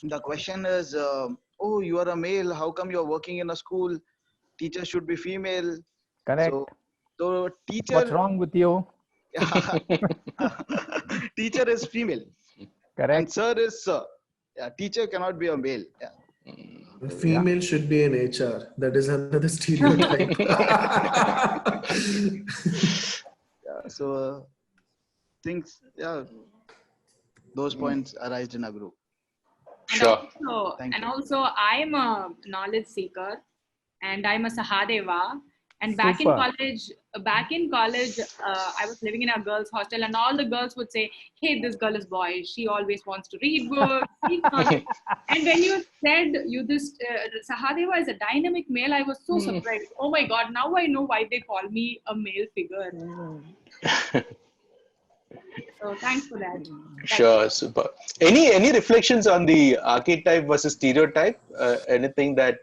the question is, oh, you are a male. How come you are working in a school? Teacher should be female. Correct. So teacher. What's wrong with you? Teacher is female. Correct. And sir is sir. Yeah, teacher cannot be a male. Yeah. A female should be in HR. That is another stereotype. So things, those points arise in a group. Sure. And also, I'm a knowledge seeker, and I'm a Sahadeva. And back in college, I was living in a girls' hostel, and all the girls would say, "Hey, this girl is boyish. She always wants to read books." And when you said Sahadeva is a dynamic male, I was so surprised. Oh my God! Now I know why they call me a male figure. So thanks for that. Sure, super. Any reflections on the archetype versus stereotype? Anything that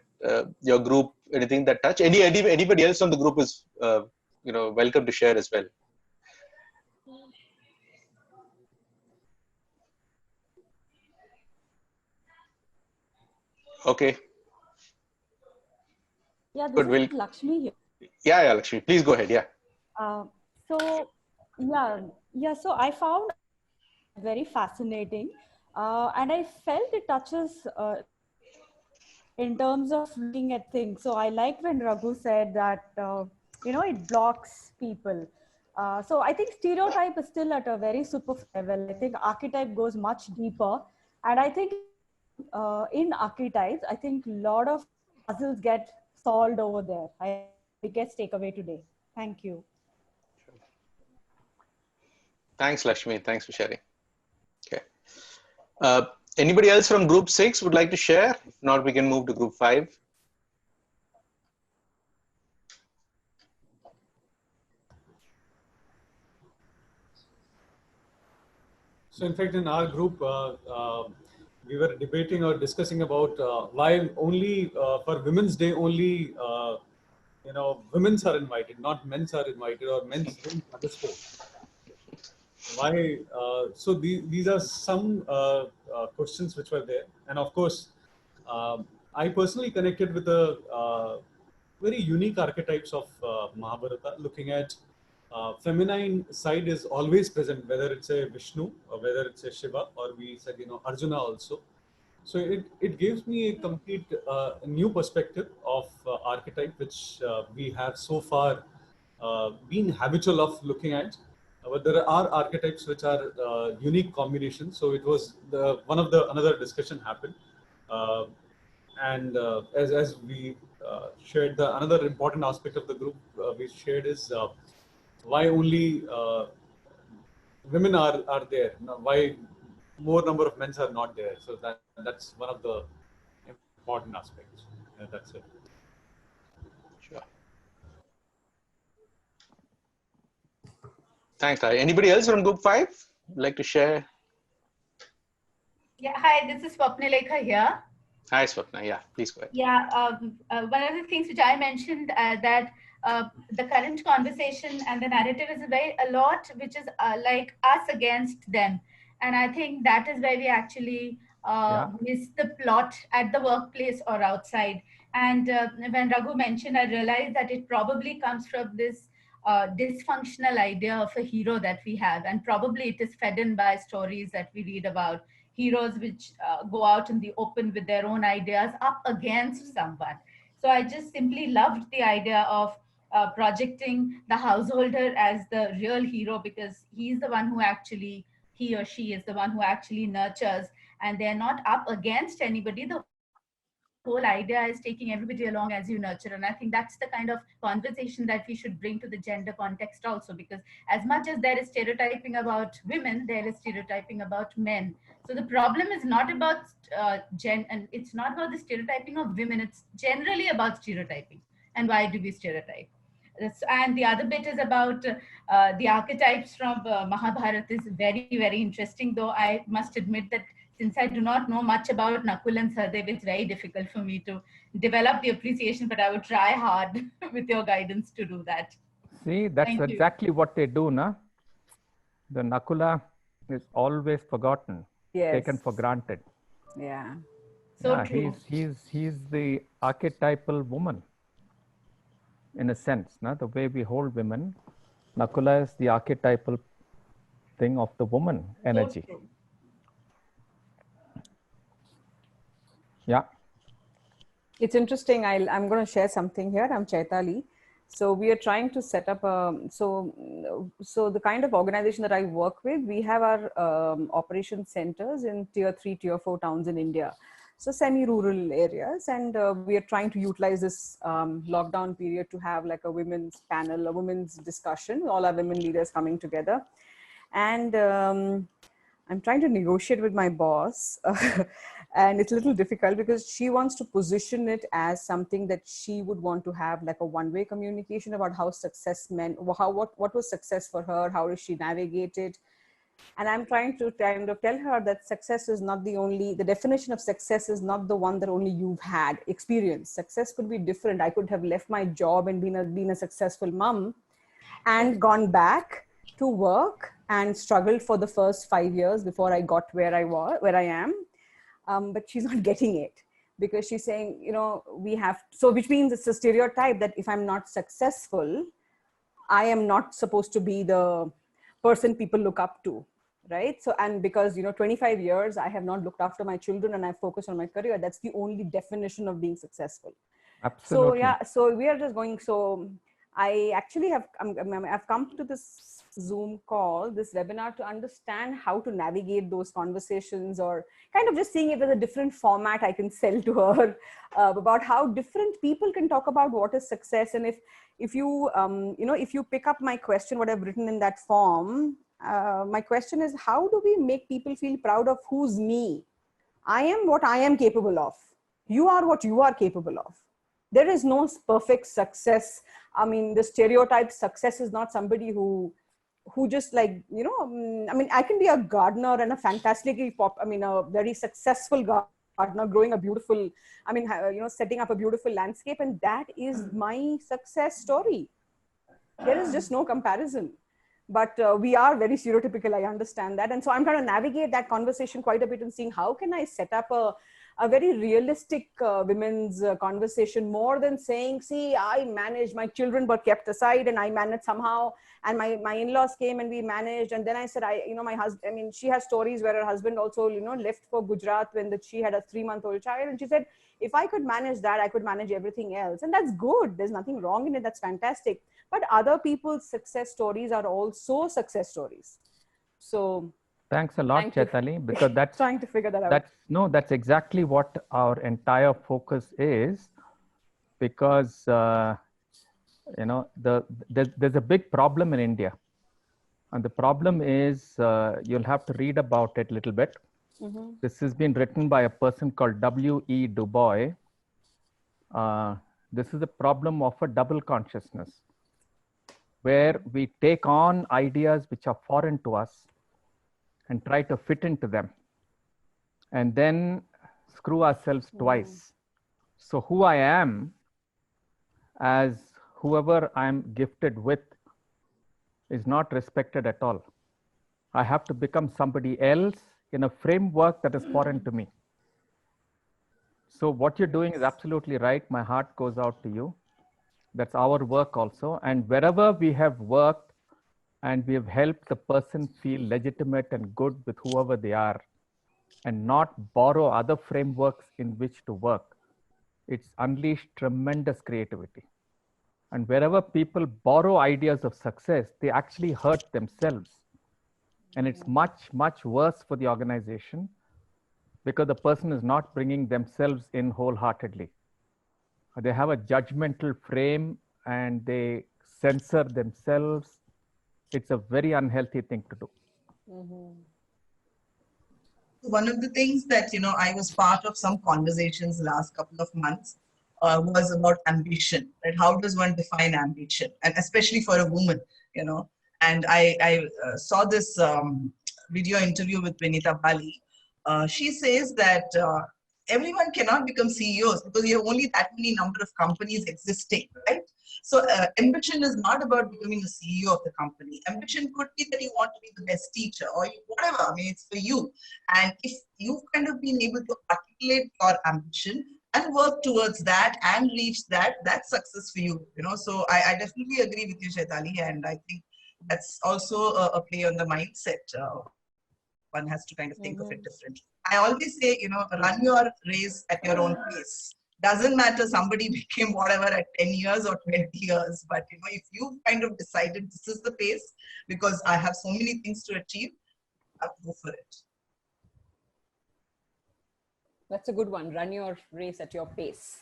your group, anything that touch? Anybody else on the group is welcome to share as well. Okay. Yeah, this is Lakshmi here. Yeah, Lakshmi. Please go ahead. Yeah. So I found it very fascinating, and I felt it touches in terms of looking at things. So I like when Raghu said that it blocks people. So I think stereotype is still at a very superficial level. I think archetype goes much deeper, and I think in archetypes, I think a lot of puzzles get solved over there. Biggest takeaway today. Thank you. Thanks, Lakshmi. Thanks for sharing. Okay. Anybody else from group 6 would like to share? If not, we can move to group 5. So in fact, in our group, we were debating or discussing about why only for Women's Day only, women's are invited, not men's are invited, or men's don't participate. Why? So these are some questions which were there. And of course, I personally connected with the very unique archetypes of Mahabharata, looking at feminine side is always present, whether it's a Vishnu or whether it's a Shiva, or we said, Arjuna also. So it gives me a complete new perspective of archetype, which we have so far been habitual of looking at. But there are archetypes which are unique combinations. So it was another discussion happened, and as we shared, another important aspect of the group we shared is why only women are there. Why more number of men are not there? So that's one of the important aspects. That's it. Sure. Thanks, Larry. Anybody else from group 5 would like to share? Yeah, hi, this is Swapnalekha here. Hi, Swapna. Yeah, please go ahead. Yeah, one of the things which I mentioned that the current conversation and the narrative is a lot which is like us against them. And I think that is where we actually miss the plot at the workplace or outside. And when Raghu mentioned, I realized that it probably comes from this dysfunctional idea of a hero that we have, and probably it is fed in by stories that we read about heroes which go out in the open with their own ideas up against someone. So I just simply loved the idea of projecting the householder as the real hero, because he's the one who actually, he or she is the one who actually nurtures, and they're not up against anybody. The whole idea is taking everybody along as you nurture. And I think that's the kind of conversation that we should bring to the gender context also, because as much as there is stereotyping about women, there is stereotyping about men. So the problem is not about and it's not about the stereotyping of women, it's generally about stereotyping. And why do we stereotype? And the other bit is about the archetypes from Mahabharata is very, very interesting, though I must admit that since I do not know much about Nakul and Sahadev, it's very difficult for me to develop the appreciation, but I would try hard with your guidance to do that. See, that's Thank you. exactly what they do, na? The Nakula is always forgotten, taken for granted. Yeah. So yeah, true. He's the archetypal woman, in a sense, na? The way we hold women, Nakula is the archetypal thing of the woman energy. So true. Yeah. It's interesting. I'm going to share something here. I'm Chaitali. So we are trying to set up so the kind of organization that I work with, we have our operation centers in tier 3, tier 4 towns in India. So semi-rural areas, and we are trying to utilize this lockdown period to have like a women's panel, a women's discussion, all our women leaders coming together. And I'm trying to negotiate with my boss. And it's a little difficult because she wants to position it as something that she would want to have like a one-way communication about how success meant, what was success for her, how does she navigate it. And I'm trying to kind of tell her that success is not the definition of success is not the one that only you've had experience. Success could be different. I could have left my job and been a successful mom and gone back to work and struggled for the first 5 years before I got where I am. But she's not getting it because she's saying, you know, which means it's a stereotype that if I'm not successful, I am not supposed to be the person people look up to, right? So, and because, 25 years, I have not looked after my children and I focused on my career. That's the only definition of being successful. Absolutely. So, yeah, so we are just going, I actually I've come to this Zoom call, this webinar to understand how to navigate those conversations, or kind of just seeing if there's a different format I can sell to her about how different people can talk about what is success. And if you pick up my question, what I've written in that form, my question is, how do we make people feel proud of who's me? I am what I am capable of. You are what you are capable of. There is no perfect success. I mean, the stereotype success is not somebody who just like, I can be a gardener and a fantastically a very successful gardener, growing a beautiful, setting up a beautiful landscape. And that is my success story. There is just no comparison. But we are very stereotypical, I understand that. And so I'm trying to navigate that conversation quite a bit and seeing how can I set up a very realistic women's conversation, more than saying, see, I managed, my children were kept aside and I managed somehow, and my in-laws came and we managed. And then I said, my husband, she has stories where her husband also, left for Gujarat when she had a 3-month-old child. And she said, if I could manage that, I could manage everything else. And that's good. There's nothing wrong in it. That's fantastic. But other people's success stories are also success stories. So thanks a lot, Chaitali, because that's trying to figure that out. That's exactly what our entire focus is, because there's a big problem in India, and the problem is you'll have to read about it a little bit. Mm-hmm. This has been written by a person called W.E. Du Bois. This is a problem of a double consciousness, where we take on ideas which are foreign to us and try to fit into them, and then screw ourselves twice. So who I am as whoever I'm gifted with is not respected at all. I have to become somebody else in a framework that is foreign to me. So what you're doing is absolutely right. My heart goes out to you. That's our work also. And wherever we have worked, and we have helped the person feel legitimate and good with whoever they are, and not borrow other frameworks in which to work, it's unleashed tremendous creativity. And wherever people borrow ideas of success, they actually hurt themselves. And it's much, much worse for the organization, because the person is not bringing themselves in wholeheartedly. They have a judgmental frame and they censor themselves. It's a very unhealthy thing to do. Mm-hmm. One of the things that, I was part of some conversations the last couple of months was about ambition, right? How does one define ambition? And especially for a woman, And I saw this video interview with Vinita Bali, She says that everyone cannot become CEOs because you have only that many number of companies existing, right? So ambition is not about becoming a CEO of the company. Ambition could be that you want to be the best teacher or whatever. I mean, it's for you. And if you've kind of been able to articulate your ambition and work towards that and reach that, that's success for you. You know, so I definitely agree with you, Shaitali, and I think that's also a play on the mindset. One has to kind of think of it differently. I always say, you know, run your race at your own pace. Doesn't matter somebody became whatever at 10 years or 20 years, but you know, if you kind of decided this is the pace because I have so many things to achieve, I'll go for it. That's a good one. Run your race at your pace.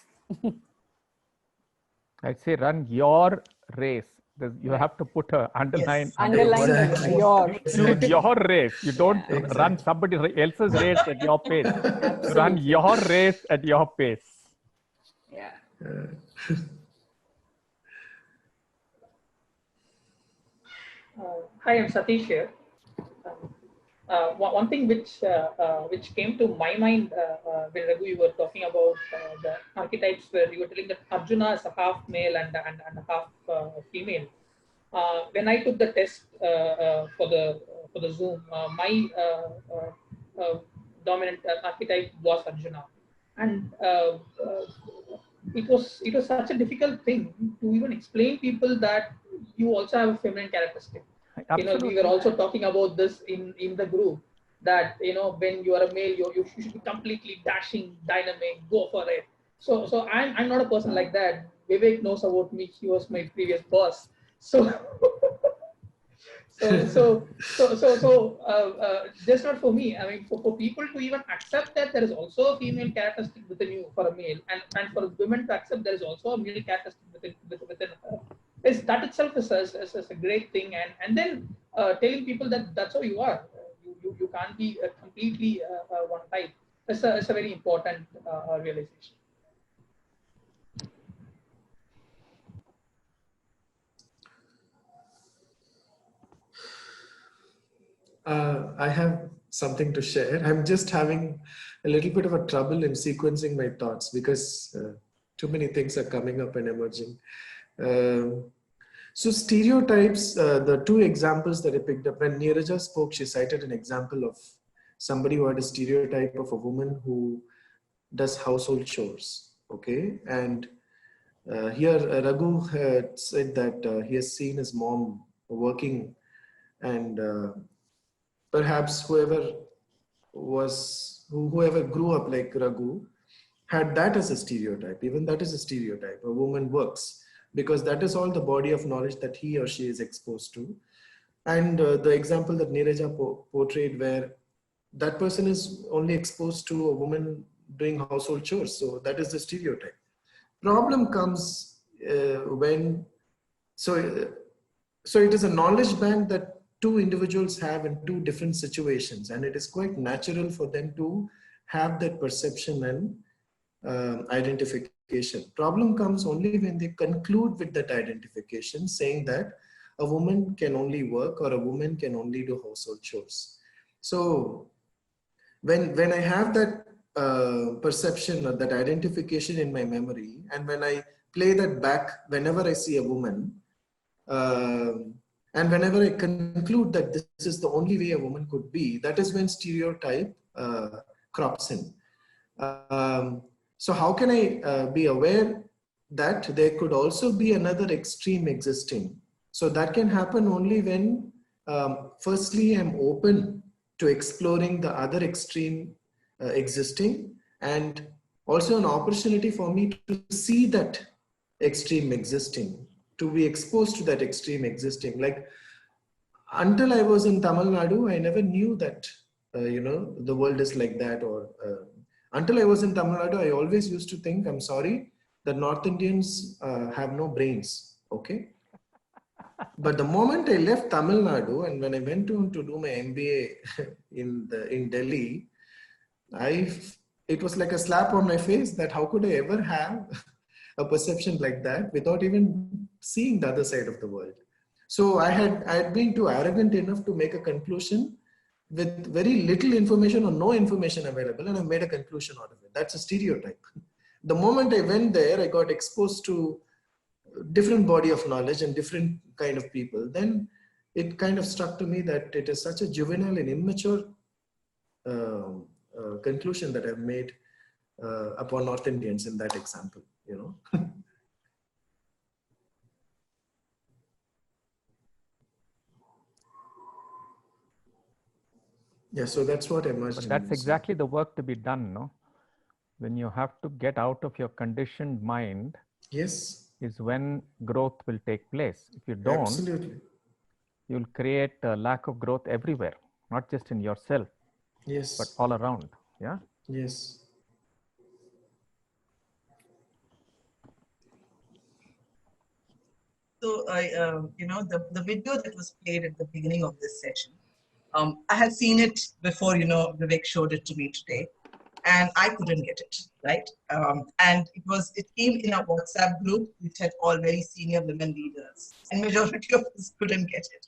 I'd say run your race. You have to put a underline. Yes. Underline exactly. Your. Choose your race. You don't run somebody else's race at your pace. You run your race at your pace. Yeah. Hi, I'm Satheesh here. One thing which came to my mind when Raghu, you were talking about the archetypes, where you were telling that Arjuna is a half male and a half female. When I took the test for the Zoom, my dominant archetype was Arjuna, and it was such a difficult thing to even explain people that you also have a feminine characteristic. Absolutely. You know, we were also talking about this in the group, that you know, when you are a male, you should be completely dashing, dynamic, go for it. So I'm not a person like that. Vivek knows about me. He was my previous boss. So just not for me. I mean, for people to even accept that there is also a female characteristic within you for a male, and for women to accept there is also a male characteristic within her. That itself is a great thing, and then telling people that that's how you are. You can't be completely one type. It's a very important realization. I have something to share. I'm just having a little bit of a trouble in sequencing my thoughts because too many things are coming up and emerging. So stereotypes, the two examples that I picked up, when Neeraja spoke, she cited an example of somebody who had a stereotype of a woman who does household chores, okay? And here Raghu had said that he has seen his mom working, and perhaps whoever grew up like Raghu had that as a stereotype. Even that is a stereotype. A woman works, because that is all the body of knowledge that he or she is exposed to. And the example that Neeraja portrayed, where that person is only exposed to a woman doing household chores. So that is the stereotype. Problem comes when, so it is a knowledge bank that two individuals have in two different situations, and it is quite natural for them to have that perception and identification. Problem comes only when they conclude with that identification, saying that a woman can only work or a woman can only do household chores. So when I have that perception or that identification in my memory, and when I play that back whenever I see a woman, and whenever I conclude that this is the only way a woman could be, that is when stereotype crops in. So how can I be aware that there could also be another extreme existing? So that can happen only when, firstly, I'm open to exploring the other extreme existing, and also an opportunity for me to see that extreme existing, to be exposed to that extreme existing. Like, until I was in Tamil Nadu, I never knew that, the world is like that. Or until I was in Tamil Nadu, I always used to think, I'm sorry, that North Indians have no brains, okay? But the moment I left Tamil Nadu, and when I went to do my MBA in Delhi, it was like a slap on my face that how could I ever have a perception like that without even seeing the other side of the world. So I had been too arrogant enough to make a conclusion with very little information or no information available, and I've made a conclusion out of it. That's a stereotype. The moment I went there, I got exposed to different body of knowledge and different kind of people. Then it kind of struck to me that it is such a juvenile and immature conclusion that I've made upon North Indians in that example, you know. Yeah, so that's what emerged. But that's exactly the work to be done, no? When you have to get out of your conditioned mind, yes, is when growth will take place. If you don't, absolutely, you'll create a lack of growth everywhere, not just in yourself, yes, but all around. Yeah. Yes. So you know, the video that was played at the beginning of this session, I had seen it before, you know, Vivek showed it to me today, and I couldn't get it, right? And it came in a WhatsApp group which had all very senior women leaders, and majority of us couldn't get it.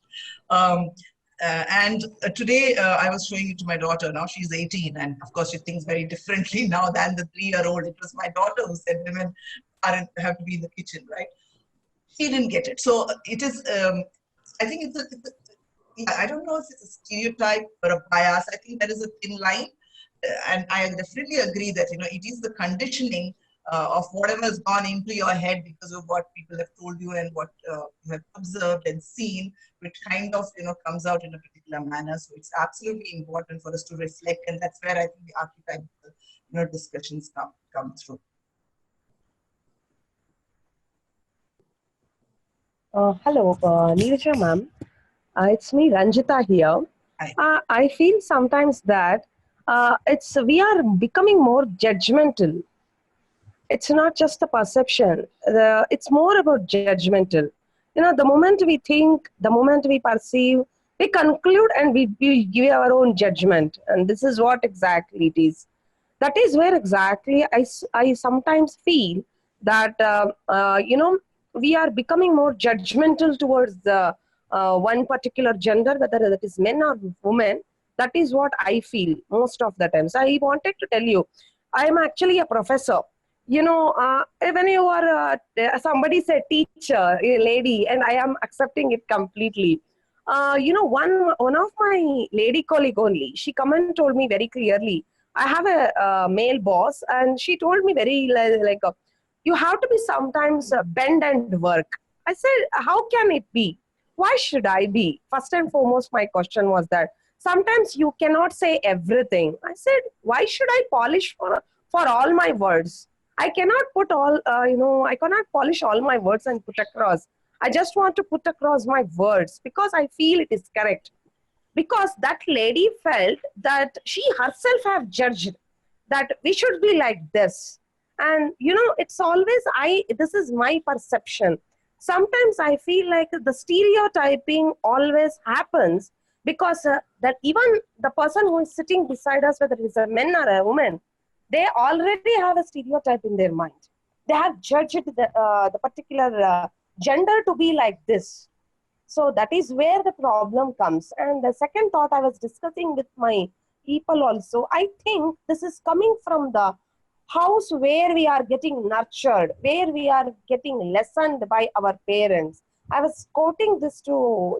Today I was showing it to my daughter. Now she's 18, and of course she thinks very differently now than the 3-year-old. It was my daughter who said women have to be in the kitchen, right? She didn't get it. So it is, I think I don't know if it's a stereotype or a bias. I think there is a thin line. And I definitely agree that, you know, it is the conditioning of whatever has gone into your head because of what people have told you and what you have observed and seen, which kind of, you know, comes out in a particular manner. So it's absolutely important for us to reflect, and that's where I think the archetypal, you know, discussions come through. Hello, Neeraja ma'am. It's me, Ranjita here. I feel sometimes that we are becoming more judgmental. It's not just a perception. It's more about judgmental. You know, the moment we think, the moment we perceive, we conclude and we give our own judgment. And this is what exactly it is. That is where exactly I sometimes feel that, you know, we are becoming more judgmental towards the one particular gender, whether that is men or women. That is what I feel most of the times. I wanted to tell you, I am actually a professor. You know, when you are somebody said teacher, a lady, and I am accepting it completely. You know, one of my lady colleague only, she come and told me very clearly, I have a male boss, and she told me very like you have to be sometimes bend and work. I said, how can it be? Why should I be? First and foremost, my question was that sometimes you cannot say everything. I said, why should I polish for all my words? I cannot put all, you know, I cannot polish all my words and put across. I just want to put across my words because I feel it is correct. Because that lady felt that she herself have judged that we should be like this. And, you know, it's always, this is my perception. Sometimes I feel like the stereotyping always happens because that even the person who is sitting beside us, whether it is a man or a woman, they already have a stereotype in their mind. They have judged the particular gender to be like this. So that is where the problem comes. And the second thought I was discussing with my people also, I think this is coming from the house where we are getting nurtured, where we are getting lessoned by our parents. I was quoting this to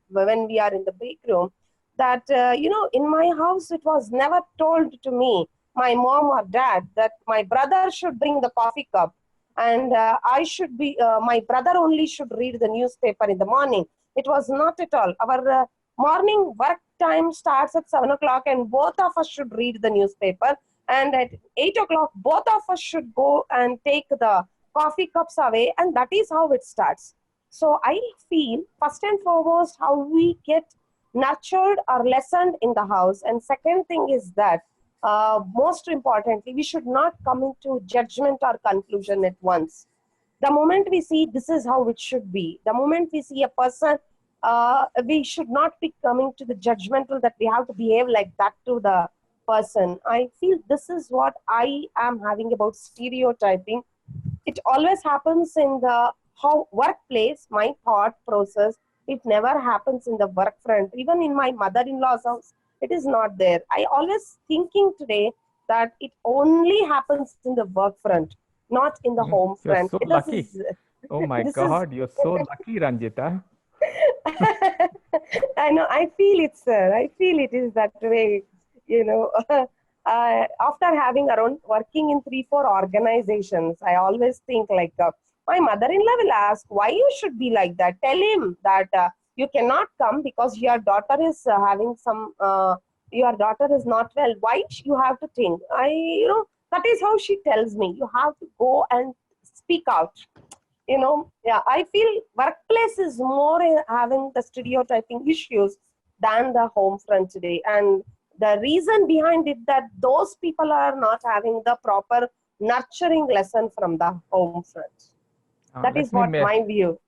when we are in the break room, that, you know, in my house, it was never told to me, my mom or dad, that my brother should bring the coffee cup and I should be, my brother only should read the newspaper in the morning. It was not at all. Our morning work time starts at 7 o'clock and both of us should read the newspaper. And at 8 o'clock, both of us should go and take the coffee cups away. And that is how it starts. So I feel, first and foremost, how we get nurtured or lessoned in the house. And second thing is that, most importantly, we should not come into judgment or conclusion at once. The moment we see this is how it should be, the moment we see a person, we should not be coming to the judgmental that we have to behave like that to the person. I feel this is what I am having about stereotyping. It always happens in the workplace, my thought process. It never happens in the work front. Even in my mother-in-law's house, It is not there. I always thinking today that it only happens in the work front, not in the home You're front. so lucky. Oh my God, you're so lucky, Ranjita. I know, I feel it, sir. I feel it is that way, you know. After having around working in 3-4 organizations, I always think like, my mother-in-law will ask, why you should be like that? Tell him that you cannot come because your daughter is having some, your daughter is not well. Why you have to think? That is how she tells me. You have to go and speak out. I feel workplace is more having the stereotyping issues than the home front today. And the reason behind it that those people are not having the proper nurturing lesson from the home front. That is what my view.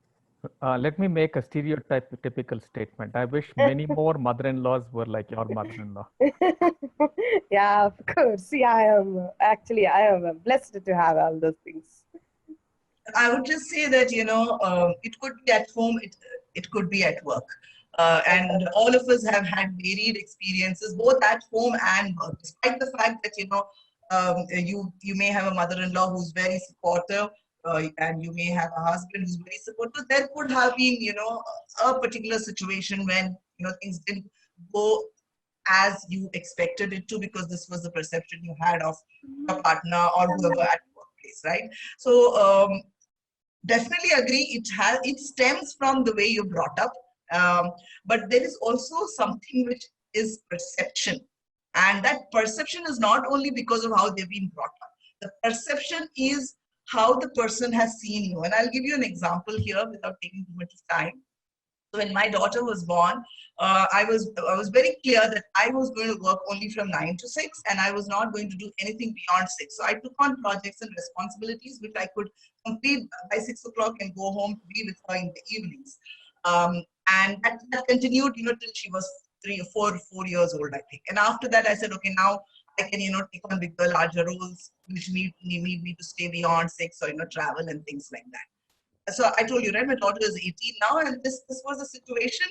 Let me make a stereotypical statement. I wish many more mother-in-laws were like your mother-in-law. Yeah, of course. Yeah, I am blessed to have all those things. I would just say that, it could be at home, it could be at work. And all of us have had varied experiences, both at home and work, despite the fact that, you may have a mother-in-law who's very supportive, and you may have a husband who's very supportive. There could have been, a particular situation when, things didn't go as you expected it to, because this was the perception you had of your partner or whoever at workplace, right? So definitely agree. It stems from the way you're brought up, but there is also something which is perception, and that perception is not only because of how they've been brought up. The perception is how the person has seen you, and I'll give you an example here without taking too much time. So when my daughter was born, I was very clear that I was going to work only from 9 to 6, and I was not going to do anything beyond 6. So I took on projects and responsibilities which I could complete by 6 o'clock and go home to be with her in the evenings. And that continued, till she was 3 or 4 years old, I think. And after that, I said, okay, now I can, take on bigger, larger roles which need me to stay beyond 6 or, travel and things like that. So I told you, right, my daughter is 18 now, and this was a situation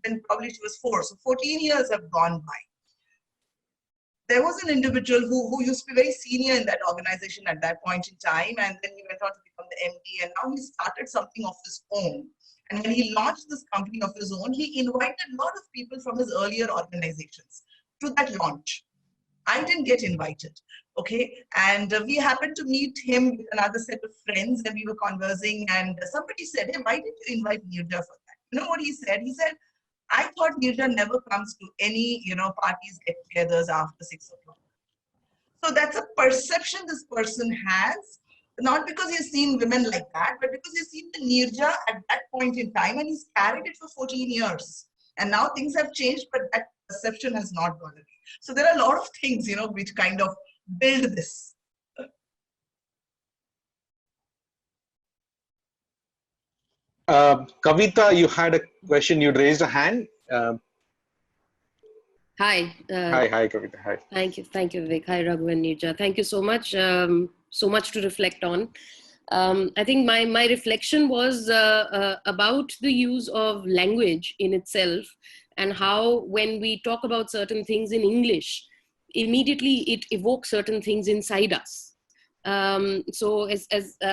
when probably she was 4. So 14 years have gone by. There was an individual who used to be very senior in that organization at that point in time, and then he went on to become the MD, and now he started something of his own. And when he launched this company of his own, he invited a lot of people from his earlier organizations to that launch. I didn't get invited, okay? And we happened to meet him with another set of friends, and we were conversing, and somebody said, hey, why did you invite Neeraja for that? You know what he said? He said, I thought Neeraja never comes to any, parties, get-togethers after 6 o'clock. So that's a perception this person has, not because he's seen women like that, but because he's seen the Neeraja at that point in time, and he's carried it for 14 years. And now things have changed, but that perception has not gone away. So there are a lot of things, which kind of build this. Kavita, you had a question. You'd raised a hand. Hi. Hi, Kavita. Hi. Thank you, Vivek. Hi, Raghu and Neeraja. Thank you so much. So much to reflect on. I think my reflection was about the use of language in itself, and how when we talk about certain things in English, immediately it evokes certain things inside us. So as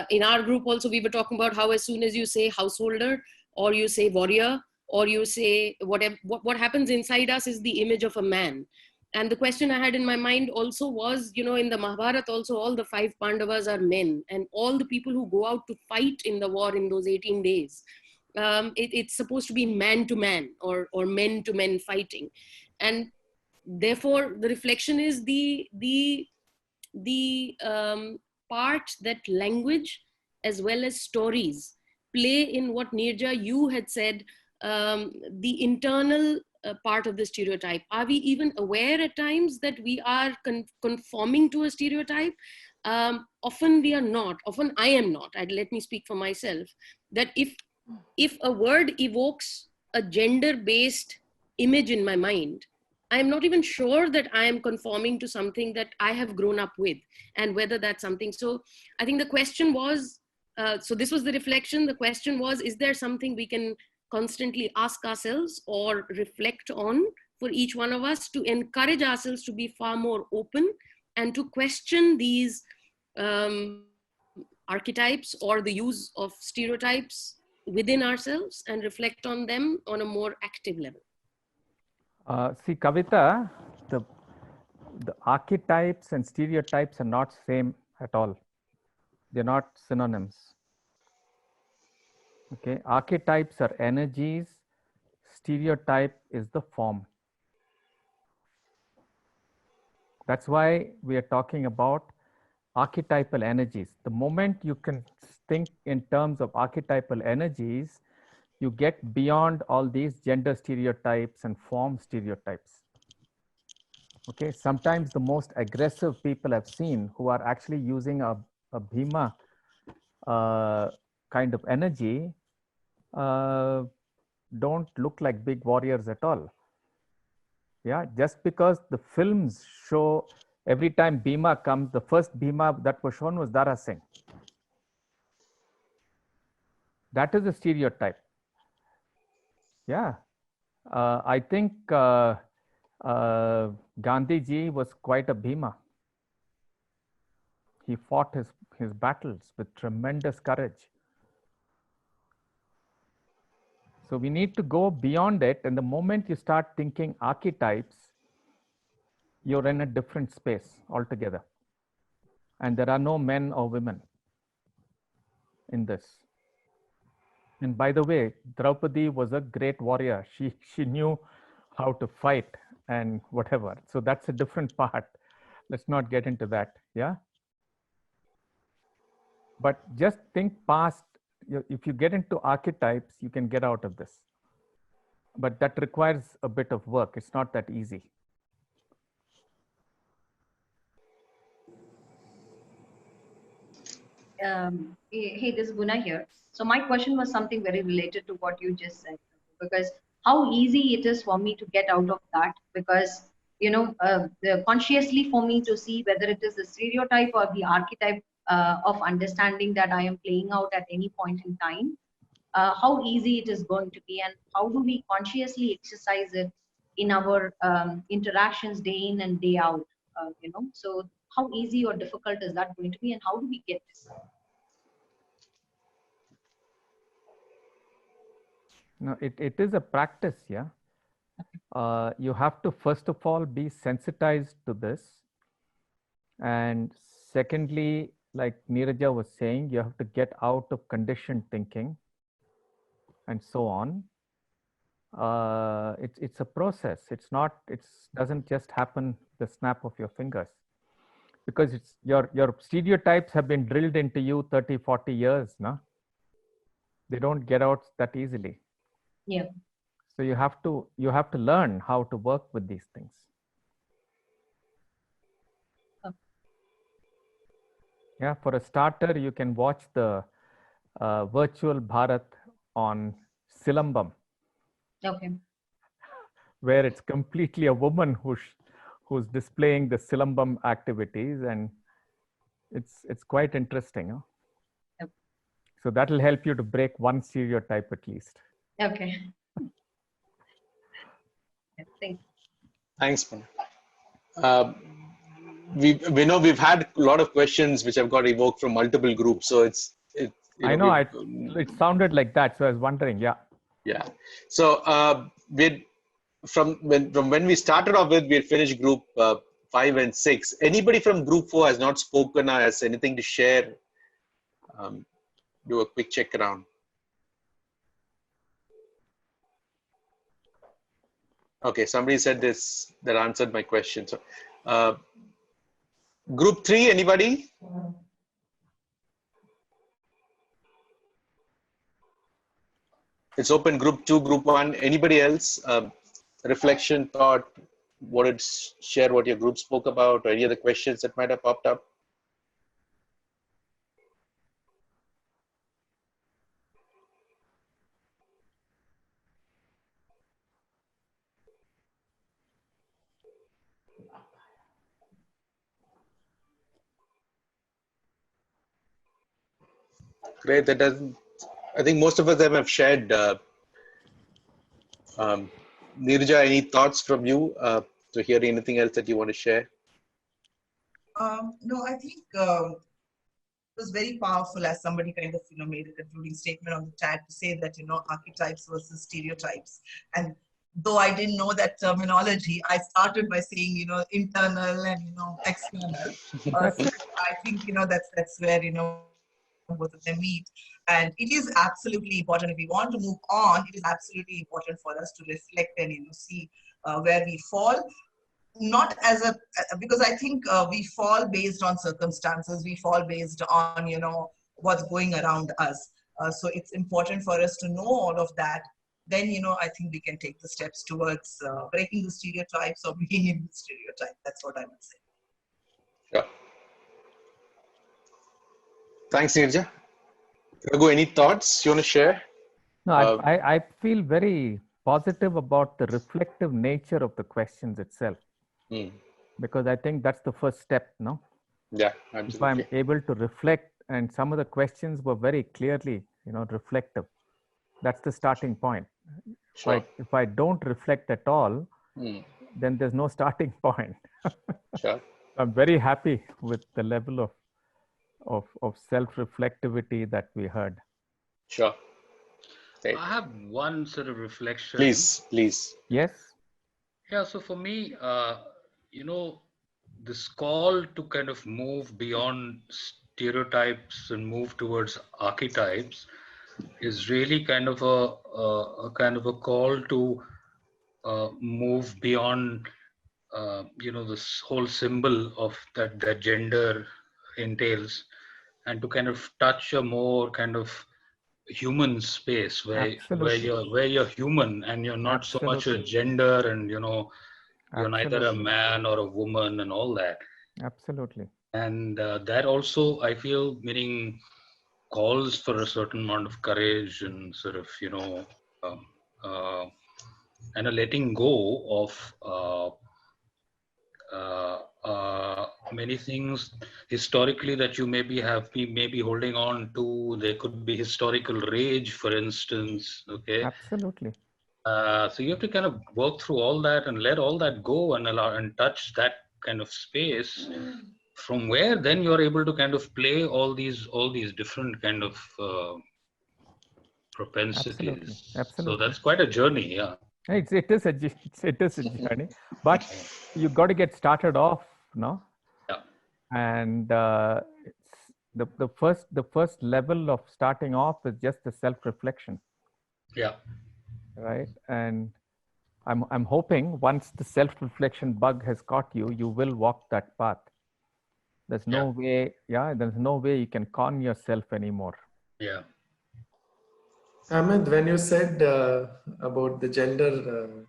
in our group also, we were talking about how as soon as you say householder, or you say warrior, or you say whatever, what happens inside us is the image of a man. And the question I had in my mind also was, in the Mahabharata also, all the 5 Pandavas are men, and all the people who go out to fight in the war in those 18 days, it's supposed to be man to man, or men to men fighting. And therefore the reflection is the part that language as well as stories play in what Neeraja, you had said, the internal part of the stereotype. Are we even aware at times that we are conforming to a stereotype? Often we are not. Often I am not. Let me speak for myself. That if a word evokes a gender-based image in my mind, I'm not even sure that I am conforming to something that I have grown up with, and whether that's something. So I think the question was, so this was the reflection. The question was, is there something we can constantly ask ourselves or reflect on for each one of us to encourage ourselves to be far more open and to question these archetypes or the use of stereotypes within ourselves and reflect on them on a more active level. See, Kavita, the archetypes and stereotypes are not same at all. They're not synonyms. Okay, archetypes are energies, stereotype is the form. That's why we are talking about archetypal energies. The moment you can think in terms of archetypal energies, you get beyond all these gender stereotypes and form stereotypes. Okay, sometimes the most aggressive people I've seen who are actually using a Bhima kind of energy don't look like big warriors at all. Yeah, just because the films show every time Bhima comes, the first Bhima that was shown was Dara Singh. That is a stereotype. Yeah, I think Gandhiji was quite a Bhima. He fought his battles with tremendous courage. So we need to go beyond it. And the moment you start thinking archetypes, you're in a different space altogether. And there are no men or women in this. And by the way, Draupadi was a great warrior. She knew how to fight and whatever. So that's a different part. Let's not get into that. Yeah. But just think past. If you get into archetypes, you can get out of this. But that requires a bit of work. It's not that easy. Hey, this is Guna here. So my question was something very related to what you just said, because how easy it is for me to get out of that, because, you know, consciously for me to see whether it is the stereotype or the archetype of understanding that I am playing out at any point in time, how easy it is going to be, and how do we consciously exercise it in our interactions day in and day out, you know, so how easy or difficult is that going to be, and how do we get this? No, it is a practice, yeah. You have to first of all be sensitized to this, and secondly, like Neeraja was saying, you have to get out of conditioned thinking and so on. It's a process. It doesn't just happen the snap of your fingers, because it's your stereotypes have been drilled into you 30, 40 years, no? They don't get out that easily. Yeah. So you have to learn how to work with these things. Okay. Yeah, for a starter, you can watch the virtual Bharat on Silambam. Okay. Where it's completely a woman who's displaying the Silambam activities, and it's quite interesting. Huh? Yep. So that will help you to break one stereotype at least. Okay. Thanks, man. We know we've had a lot of questions which have got evoked from multiple groups. So I know it sounded like that. So I was wondering, yeah. Yeah. So from when we started off with, we had finished group 5 and 6. Anybody from group 4 has not spoken or has anything to share? Do a quick check around. Okay, somebody said this, that answered my question. So, group 3, anybody? It's open. Group 2, group 1, anybody else? Reflection, thought, wanted to share what your group spoke about, or any other questions that might have popped up? Great. That doesn't. I think most of us have shared Neeraja, any thoughts from you to hear anything else that you want to share? No, I think it was very powerful as somebody kind of, made a concluding statement on the chat to say that, archetypes versus stereotypes. And though I didn't know that terminology, I started by saying, internal and, external. So I think, that's where, both of them meet. And it is absolutely important. If we want to move on, it is absolutely important for us to reflect and, see where we fall. Not as because I think we fall based on circumstances, we fall based on, what's going around us. So it's important for us to know all of that. Then, I think we can take the steps towards breaking the stereotypes or being in the stereotype. That's what I would say. Sure. Thanks, Neeraja. Raghu, any thoughts you want to share? No, I feel very positive about the reflective nature of the questions itself. Because I think that's the first step, no? Yeah, absolutely. If I'm able to reflect, and some of the questions were very clearly, reflective. That's the starting point. Sure. If I don't reflect at all, then there's no starting point. Sure. I'm very happy with the level of self-reflectivity that we heard. Sure. I have one sort of reflection. Please. Yes. Yeah, so for me, this call to kind of move beyond stereotypes and move towards archetypes is really kind of a call to move beyond, this whole symbol of that gender entails, and to kind of touch a more kind of human space where you're human and you're not so much a gender and you're neither a man or a woman and all that. Absolutely. And that also, I feel, meaning calls for a certain amount of courage and sort of and a letting go of many things historically that you maybe holding on to. There could be historical rage, for instance. Okay. Absolutely. So you have to kind of work through all that and let all that go and allow and touch that kind of space, from where then you're able to kind of play all these different kind of propensities. Absolutely. So that's quite a journey. Yeah. It is a journey, but you got to get started off, no? Yeah. And the first level of starting off is just the self-reflection. Yeah. Right. And I'm hoping once the self-reflection bug has caught you, you will walk that path. There's no way. Yeah. There's no way you can con yourself anymore. Yeah. Ahmed, when you said about the gender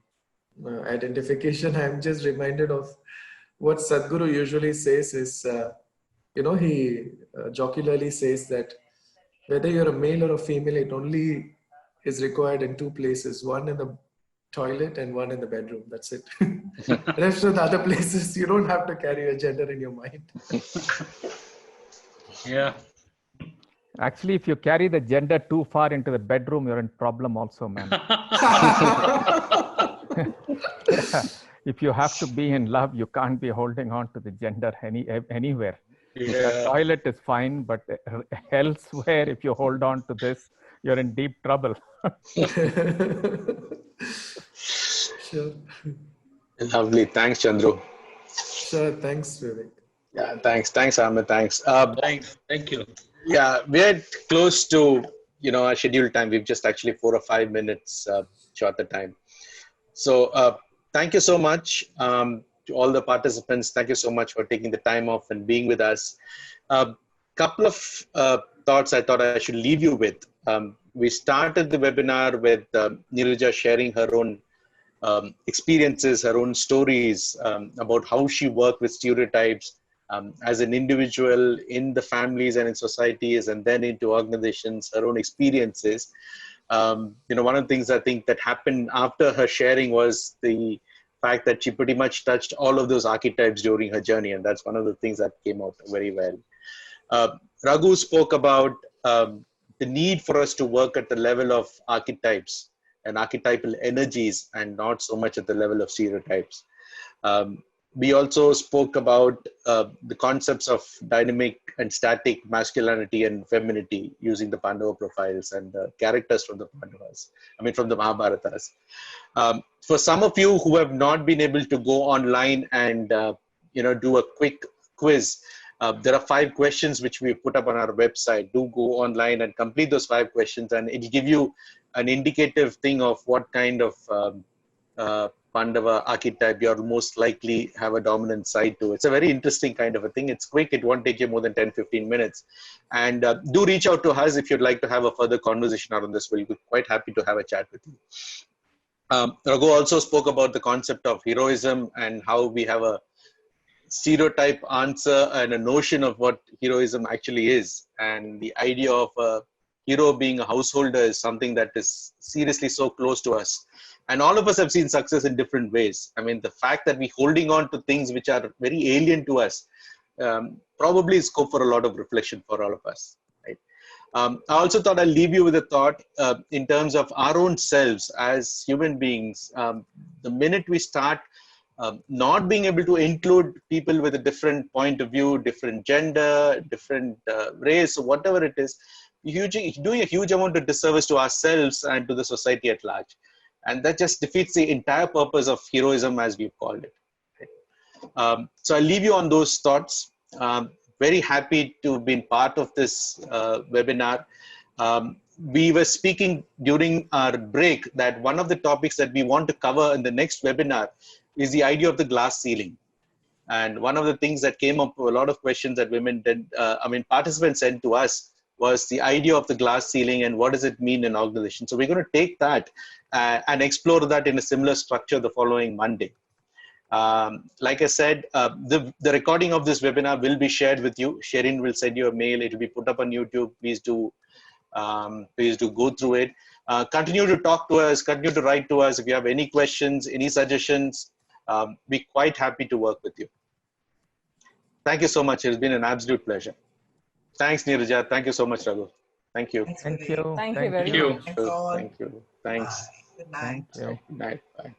identification, I'm just reminded of what Sadhguru usually says is, he jocularly says that whether you're a male or a female, it only is required in two places, one in the toilet and one in the bedroom. That's it. Rest of the other places, you don't have to carry a gender in your mind. Yeah. Actually, if you carry the gender too far into the bedroom, you're in problem also, man. If you have to be in love, you can't be holding on to the gender anywhere. Yeah. The toilet is fine, but elsewhere, if you hold on to this, you're in deep trouble. Sure. Lovely. Thanks, Chandru. Sure. Thanks, Vivek. Yeah. Thanks, Ahmed. Thanks. Thank you. Yeah, we're close to our scheduled time. We've just actually 4 or 5 minutes short the time. So thank you so much to all the participants. Thank you so much for taking the time off and being with us. Couple of thoughts I thought I should leave you with. We started the webinar with Neeraja sharing her own experiences, her own stories about how she worked with stereotypes as an individual in the families and in societies, and then into organizations, her own experiences. One of the things I think that happened after her sharing was the fact that she pretty much touched all of those archetypes during her journey. And that's one of the things that came out very well. Raghu spoke about the need for us to work at the level of archetypes and archetypal energies and not so much at the level of stereotypes. We also spoke about the concepts of dynamic and static masculinity and femininity using the Pandava profiles and the characters from the Pandavas, from the Mahabharatas. For some of you who have not been able to go online and do a quick quiz, there are 5 questions which we put up on our website. Do go online and complete those 5 questions, and it will give you an indicative thing of what kind of Pandava archetype you're most likely have a dominant side to. It's a very interesting kind of a thing. It's quick. It won't take you more than 10-15 minutes. And do reach out to us if you'd like to have a further conversation around this. We'll be quite happy to have a chat with you. Raghu also spoke about the concept of heroism and how we have a stereotype answer and a notion of what heroism actually is. And the idea of a hero being a householder is something that is seriously so close to us. And all of us have seen success in different ways. The fact that we're holding on to things which are very alien to us probably is scope for a lot of reflection for all of us. Right? I also thought I'll leave you with a thought in terms of our own selves as human beings. The minute we start not being able to include people with a different point of view, different gender, different race, or whatever it is, doing a huge amount of disservice to ourselves and to the society at large. And that just defeats the entire purpose of heroism as we've called it. So I'll leave you on those thoughts. Very happy to have been part of this webinar. We were speaking during our break that one of the topics that we want to cover in the next webinar is the idea of the glass ceiling. And one of the things that came up, a lot of questions that women did, participants sent to us, was the idea of the glass ceiling and what does it mean in organization. So we're going to take that and explore that in a similar structure the following Monday. Like I said, the recording of this webinar will be shared with you. Sherin will send you a mail. It will be put up on YouTube. Please do go through it. Continue to talk to us. Continue to write to us if you have any questions, any suggestions. Be quite happy to work with you. Thank you so much. It's been an absolute pleasure. Thanks, Neeraja. Thank you so much, Raghu. Thank you. Thank you. Thank you very much. Thank you. Thanks. Good night. Thank you. Good night. Bye.